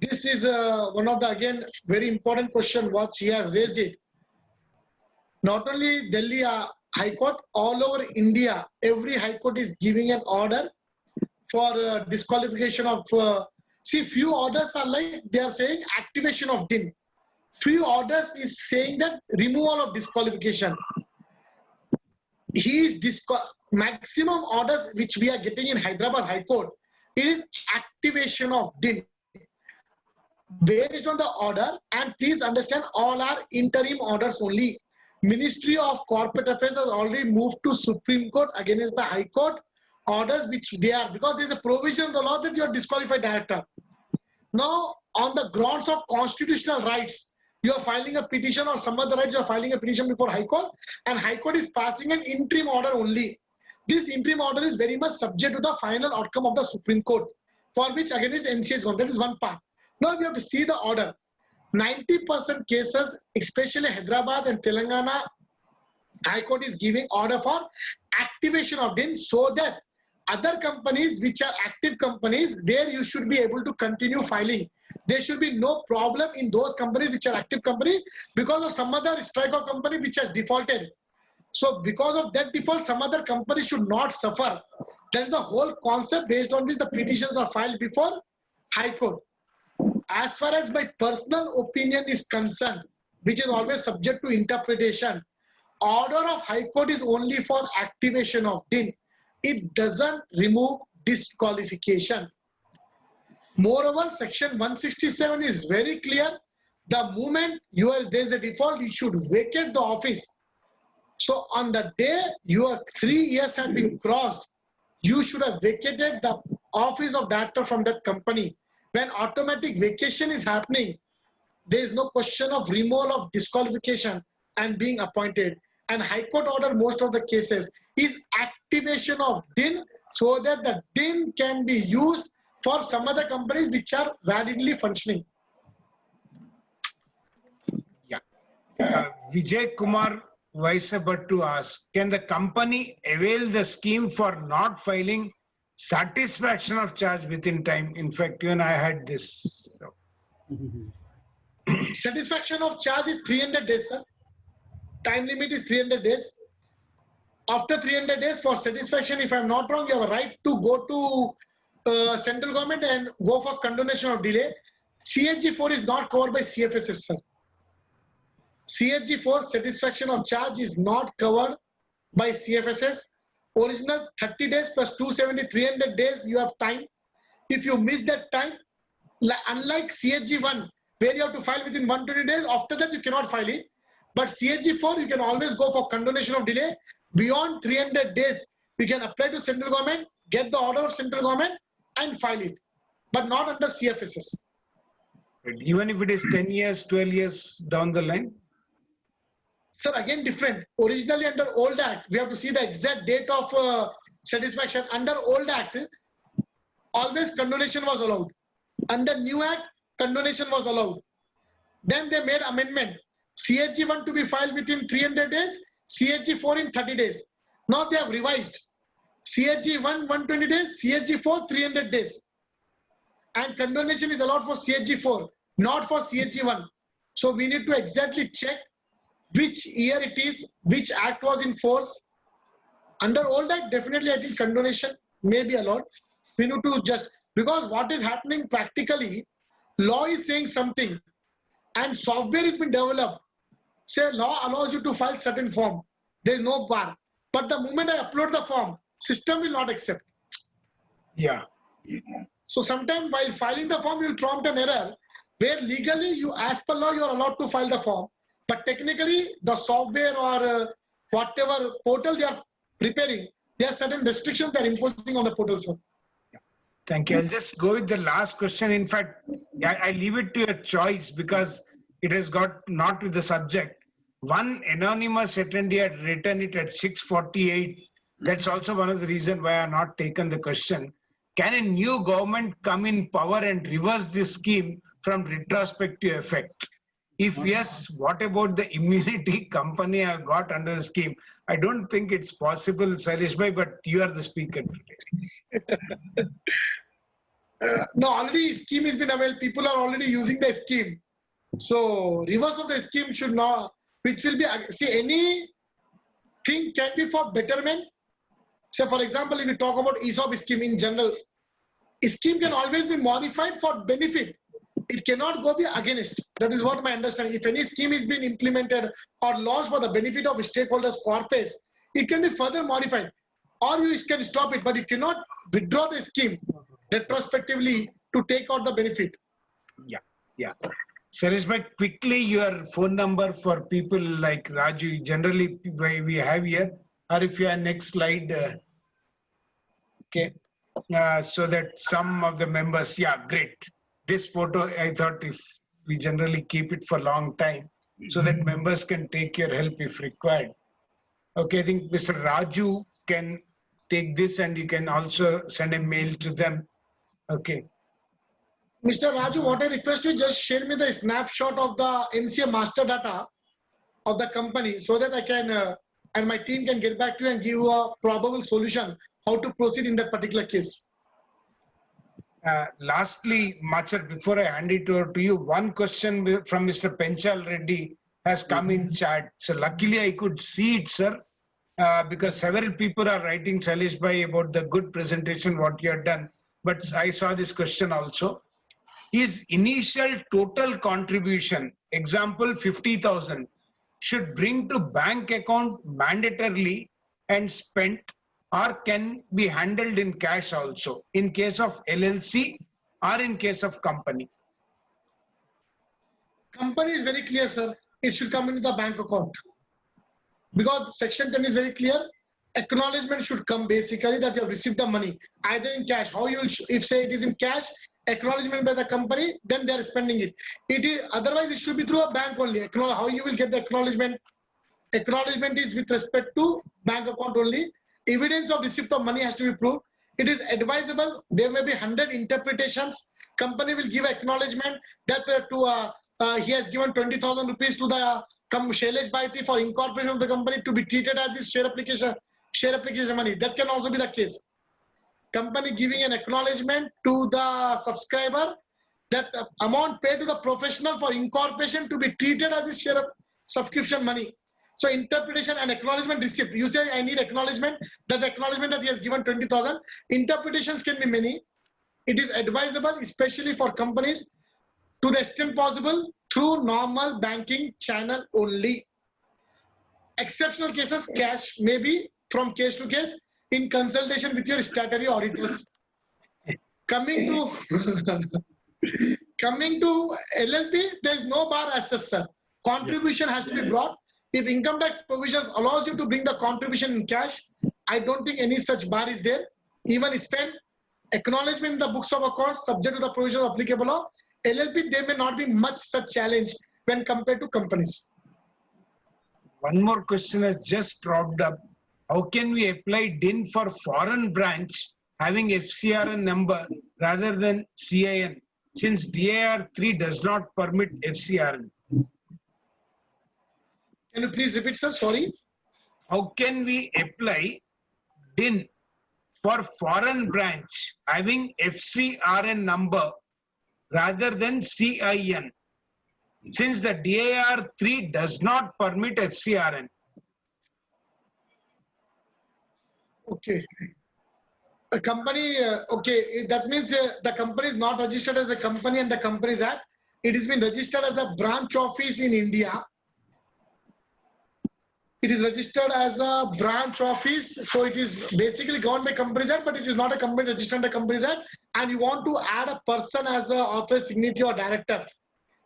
This is one of the, again, very important question what he has raised it. Not only Delhi High Court, all over India, every High Court is giving an order for disqualification of, see, few orders are like, they are saying activation of DIN. Few orders is saying that removal of disqualification. Maximum orders which we are getting in Hyderabad High Court, it is activation of DIN. Based on the order, and please understand, all are interim orders only. Ministry of Corporate Affairs has already moved to Supreme Court against the High Court orders which they are, because there is a provision in the law that you are disqualified director. Now, on the grounds of constitutional rights, you are filing a petition, or some other rights, you are filing a petition before High Court, and High Court is passing an interim order only. This interim order is very much subject to the final outcome of the Supreme Court, for which against NCA is gone. That is one part. Now we have to see the order. 90% cases, especially Hyderabad and Telangana, High Court is giving order for activation of DIN, so that other companies which are active companies, there you should be able to continue filing. There should be no problem in those companies which are active companies because of some other strike or company which has defaulted. So because of that default, some other company should not suffer. That is the whole concept based on which the petitions are filed before High Court. As far as my personal opinion is concerned, which is always subject to interpretation, order of High Court is only for activation of DIN. It doesn't remove disqualification. Moreover, section 167 is very clear. The moment there is a default, you should vacate the office. So on the day your 3 years have been crossed, you should have vacated the office of director from that company. When automatic vacation is happening, there is no question of removal of disqualification and being appointed. And High Court order, most of the cases, is activation of DIN, so that the DIN can be used for some other companies which are validly functioning. Yeah. Vijay Kumar Vaisabhattu asks, can the company avail the scheme for not filing satisfaction of charge within time? In fact, even I had this. Satisfaction of charge is 300 days, sir. Time limit is 300 days. After 300 days for satisfaction, if I'm not wrong, you have a right to go to central government and go for condonation of delay. CHG4 is not covered by CFSS, sir. CHG4 satisfaction of charge is not covered by CFSS. Original 30 days plus 270, 300 days you have time. If you miss that time, unlike CHG1, where you have to file within 120 days, after that you cannot file it. But CHG4, you can always go for condonation of delay. Beyond 300 days, you can apply to central government, get the order of central government and file it, but not under CFSS. Even if it is 10 years, 12 years down the line? Sir, again different. Originally under old act, we have to see the exact date of satisfaction. Under old act, always condonation was allowed. Under new act, condonation was allowed. Then they made amendment. CHG1 to be filed within 300 days, CHG4 in 30 days. Now they have revised. CHG1 120 days, CHG4 300 days. And condonation is allowed for CHG4, not for CHG1. So we need to exactly check which year it is, which act was in force. Under old act, definitely I think condonation may be allowed. We need to just, because what is happening practically, law is saying something and software has been developed. Say law allows you to file certain form. There is no bar. But the moment I upload the form, system will not accept. Yeah. So sometimes while filing the form, you will prompt an error where legally you, as per law, you are allowed to file the form. But technically, the software or whatever portal they are preparing, there are certain restrictions they are imposing on the portal, sir. Thank you. I'll just go with the last question. In fact, I leave it to your choice because it has got not with the subject. One anonymous attendee had written it at 6:48. That's also one of the reasons why I have not taken the question. Can a new government come in power and reverse this scheme from retrospective effect? If yes, what about the immunity company have got under the scheme? I don't think it's possible, Sailesh bhai, but you are the speaker today. No, already scheme has been available. People are already using the scheme. So reverse of the scheme should not, which will be, see, anything can be for betterment. So for example, if we talk about ESOP scheme in general, a scheme can always be modified for benefit. It cannot go be against. That is what my understanding. If any scheme is being implemented or launched for the benefit of stakeholders, corporates, it can be further modified. Or you can stop it, but you cannot withdraw the scheme retrospectively to take out the benefit. Yeah. Sailesh bhai, quickly your phone number for people like Raju, generally we have here, or if you are next slide, okay, so that some of the members, yeah, great. This photo, I thought if we generally keep it for a long time, so that members can take your help if required. Okay, I think Mr. Raju can take this and you can also send a mail to them. Okay. Mr. Raju, what I request you, just share me the snapshot of the NCA master data of the company so that I can, and my team can get back to you and give you a probable solution how to proceed in that particular case. Lastly, Machar, before I hand it over to you, one question from Mr. Penchal Reddy has come in chat. So luckily I could see it, sir, because several people are writing Sailesh bhai about the good presentation, what you have done. But I saw this question also. His initial total contribution, example 50,000, should bring to bank account mandatorily and spent, or can be handled in cash also in case of LLC or in case of company? Company is very clear, sir. It should come into the bank account. Because section 10 is very clear. Acknowledgement should come basically that you have received the money, either in cash. How you will, if say it is in cash, acknowledgement by the company, then they are spending it. It is, otherwise it should be through a bank only. How you will get the acknowledgement? Acknowledgement is with respect to bank account only. Evidence of receipt of money has to be proved. It is advisable. There may be 100 interpretations. Company will give acknowledgement that he has given 20,000 rupees to the Sailesh Bhaiti for incorporation of the company to be treated as his share application money. That can also be the case. Company giving an acknowledgement to the subscriber that the amount paid to the professional for incorporation to be treated as his share of subscription money. So interpretation and acknowledgement receipt. You say I need acknowledgement, that the acknowledgement that he has given 20,000. Interpretations can be many. It is advisable, especially for companies, to the extent possible, through normal banking channel only. Exceptional cases, cash may be from case to case in consultation with your statutory auditors. Coming to LLP, there is no bar as such, sir. Contribution has to be brought. If income tax provisions allows you to bring the contribution in cash, I don't think any such bar is there. Even spend acknowledgement in the books of accounts subject to the provisions of applicable law. LLP, there may not be much such challenge when compared to companies. One more question has just dropped up. How can we apply DIN for foreign branch having FCRN number rather than CIN, since DIR 3 does not permit FCRN? Can you please repeat, sir? Sorry. How can we apply DIN for foreign branch having FCRN number rather than CIN, since the DIR 3 does not permit FCRN? Okay. A company, okay, that means the company is not registered as a company and the Companies Act. It has been registered as a branch office in India. It is registered as a branch office, so it is basically governed by Companies Act, but it is not a company registered under Companies Act. And you want to add a person as an authorized signatory or director.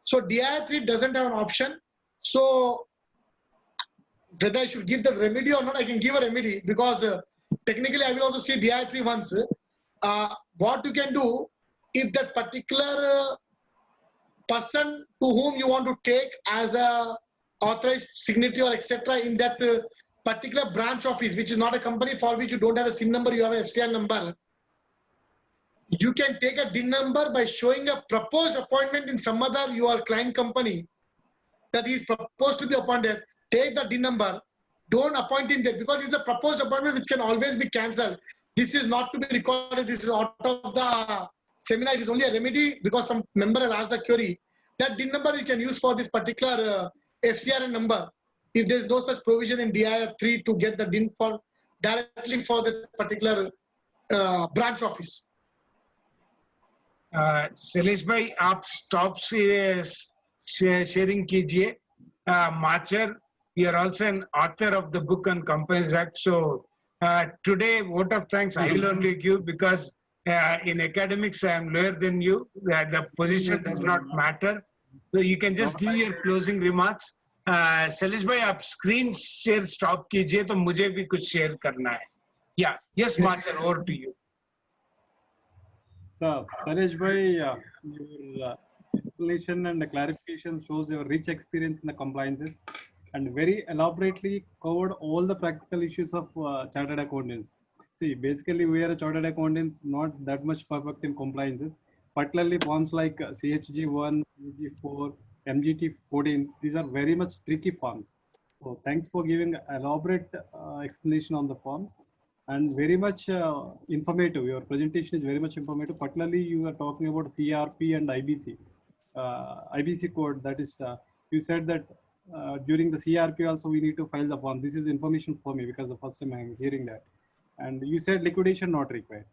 So DIR 3 doesn't have an option. So whether I should give the remedy or not, I can give a remedy because technically I will also see DI3 once. What you can do, if that particular person to whom you want to take as a authorized signatory or etc. in that particular branch office, which is not a company for which you don't have a SIN number, you have an FCR number. You can take a DIN number by showing a proposed appointment in some other your client company that he is proposed to be appointed. Take the DIN number. Don't appoint him there because it's a proposed appointment which can always be cancelled. This is not to be recorded. This is out of the seminar. It is only a remedy because some member has asked a query. That DIN number you can use for this particular FCRN number. If there is no such provision in DI3 to get the DIN for directly for the particular branch office. Shailesh भाई आप stop sharing कीजिए. Machar, you are also an author of the book on Companies Act. So today, vote of thanks I will only give because in academics I am lower than you. The position does not matter. So you can just give your closing remarks. Shailesh भाई आप screen share stop कीजिए तो मुझे भी कुछ share करना है. Yeah, yes, Machar, over to you. So, Shailesh bhai, your explanation and clarification shows your rich experience in the compliances and very elaborately covered all the practical issues of chartered accountants. See, basically we are chartered accountants, not that much perfect in compliances, particularly forms like CHG1, CHG4, MGT14. These are very much tricky forms. So thanks for giving elaborate explanation on the forms. And very much informative. Your presentation is very much informative. Particularly, you are talking about CRP and IBC. IBC code. That is, you said that during the CRP also we need to file the form. This is information for me because the first time I am hearing that. And you said liquidation not required.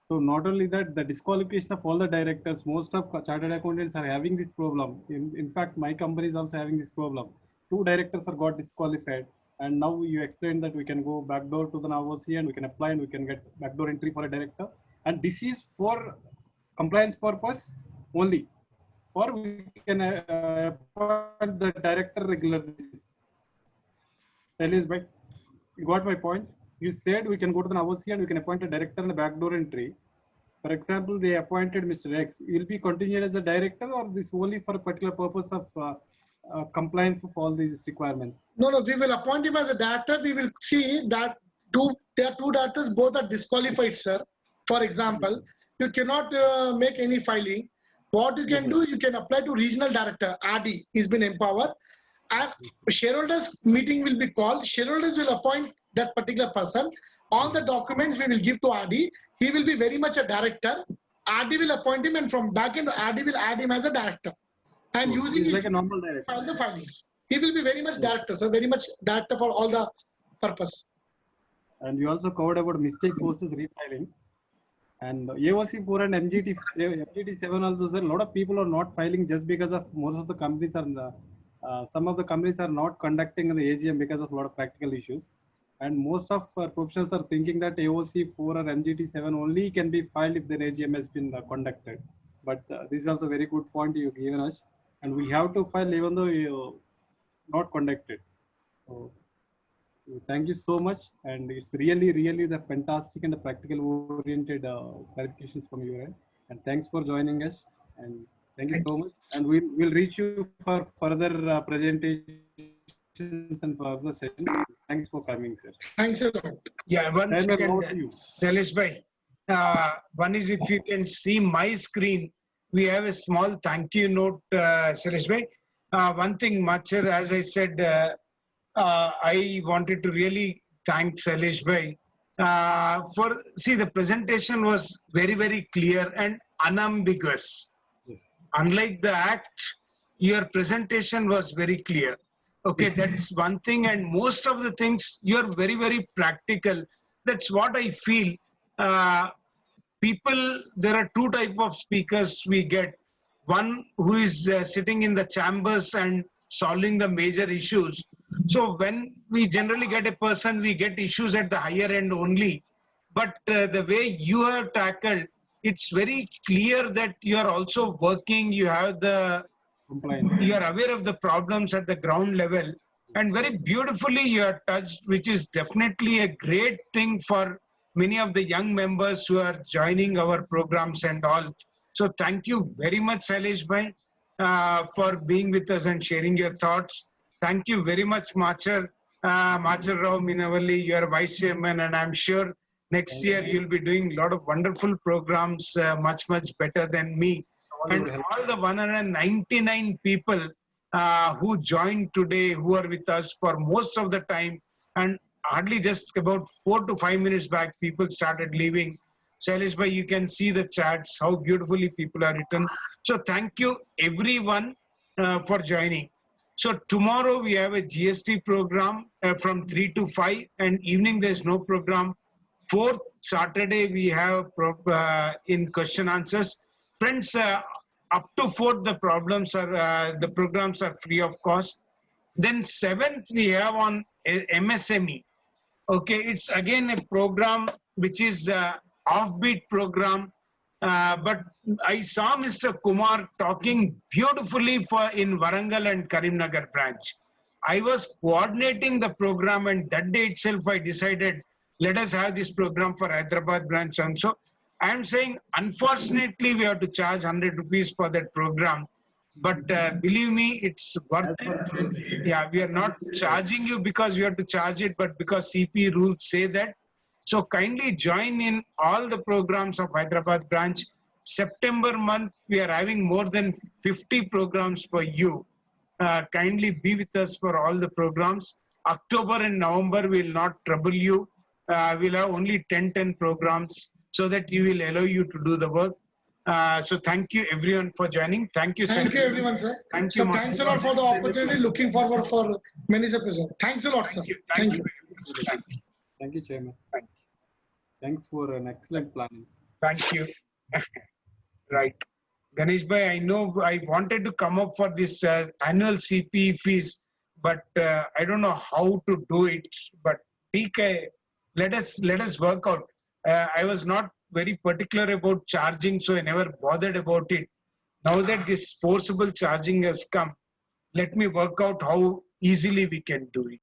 So not only that, the disqualification of all the directors. Most of chartered accountants are having this problem. In fact, my company is also having this problem. 2 directors are got disqualified. And now you explained that we can go backdoor to the NAVOC and we can apply and we can get backdoor entry for a director. And this is for compliance purpose only. Or we can appoint the director regular basis. Elizabeth, you got my point? You said we can go to the NAVOC and we can appoint a director and a backdoor entry. For example, they appointed Mr. X. Will be continued as a director or this only for a particular purpose of compliance of all these requirements? No, we will appoint him as a director. We will see that there are 2 directors, both are disqualified, sir. For example, you cannot make any filing. What you can do, you can apply to regional director. RD has been empowered. And shareholders meeting will be called. Shareholders will appoint that particular person. All the documents we will give to RD. He will be very much a director. RD will appoint him and from back end, RD will add him as a director. And using it like a normal director. File the filings. He will be very much director, so very much director for all the purpose. And you also covered about mistakes versus refiling. And AOC 4 and MGT7 also, sir, a lot of people are not filing just because of most of the companies are, some of the companies are not conducting the AGM because of a lot of practical issues. And most of professionals are thinking that AOC 4 or MGT7 only can be filed if the AGM has been conducted. But this is also a very good point you've given us. And we have to file even though you not conducted. So thank you so much. And it's really the fantastic and the practical oriented clarifications from your end. And thanks for joining us. And thank you so much. And we'll reach you for further presentations and further sessions. Thanks for coming, sir. Thanks a lot. Yeah, one second, Shailesh bhai. One is if you can see my screen, we have a small thank you note, Shailesh bhai. One thing, Machar, as I said, I wanted to really thank Shailesh bhai for, see, the presentation was very clear and unambiguous. Yes. Unlike the act, your presentation was very clear. Okay, that's one thing. And most of the things, you're very practical. That's what I feel. People, there are 2 types of speakers we get. One who is sitting in the chambers and solving the major issues. So when we generally get a person, we get issues at the higher end only. But the way you have tackled, it's very clear that you are also working, you have the Compliance. You are aware of the problems at the ground level, and very beautifully you are touched, which is definitely a great thing for many of the young members who are joining our programs and all. So thank you very much, Sailesh Bhai, for being with us and sharing your thoughts. Thank you very much, Machar Rao Minavalli. You are Vice Chairman, and I'm sure next year you'll be doing a lot of wonderful programs, much better than me. And all the 199 people who joined today, who are with us for most of the time, and hardly just about 4 to 5 minutes back, people started leaving. Sailesh Bhai, you can see the chats, how beautifully people are written. So thank you everyone for joining. So tomorrow we have a GST program from 3 to 5, and evening there's no program. Fourth Saturday we have in question answers. Friends, up to 4th the programs are free of cost. Then 7th we have on MSME. Okay, it's again a program which is offbeat program, but I saw Mr. Kumar talking beautifully in Warangal and Karimnagar branch. I was coordinating the program, and that day itself I decided, let us have this program for Hyderabad branch also. I am saying, unfortunately, we have to charge 100 rupees for that program. But believe me, it's worth it. Yeah, we are not charging you because you have to charge it, but because CP rules say that. So kindly join in all the programs of Hyderabad branch. September month, we are having more than 50 programs for you. Kindly be with us for all the programs. October and November, we will not trouble you. We'll have only 10 programs so that you will allow you to do the work. So thank you everyone for joining. Thank you, sir. Thank you, everyone, sir. Thank So you, thanks a lot for the opportunity. Looking forward for many episodes. Thanks a lot, sir. Thank you. Thank you, Chairman. Thank you. Thanks for an excellent planning. Thank you. Right. Ganesh Bhai, I know I wanted to come up for this annual CP fees, but I don't know how to do it. But TK, let us work out. I was not very particular about charging, so I never bothered about it. Now that this forcible charging has come, let me work out how easily we can do it.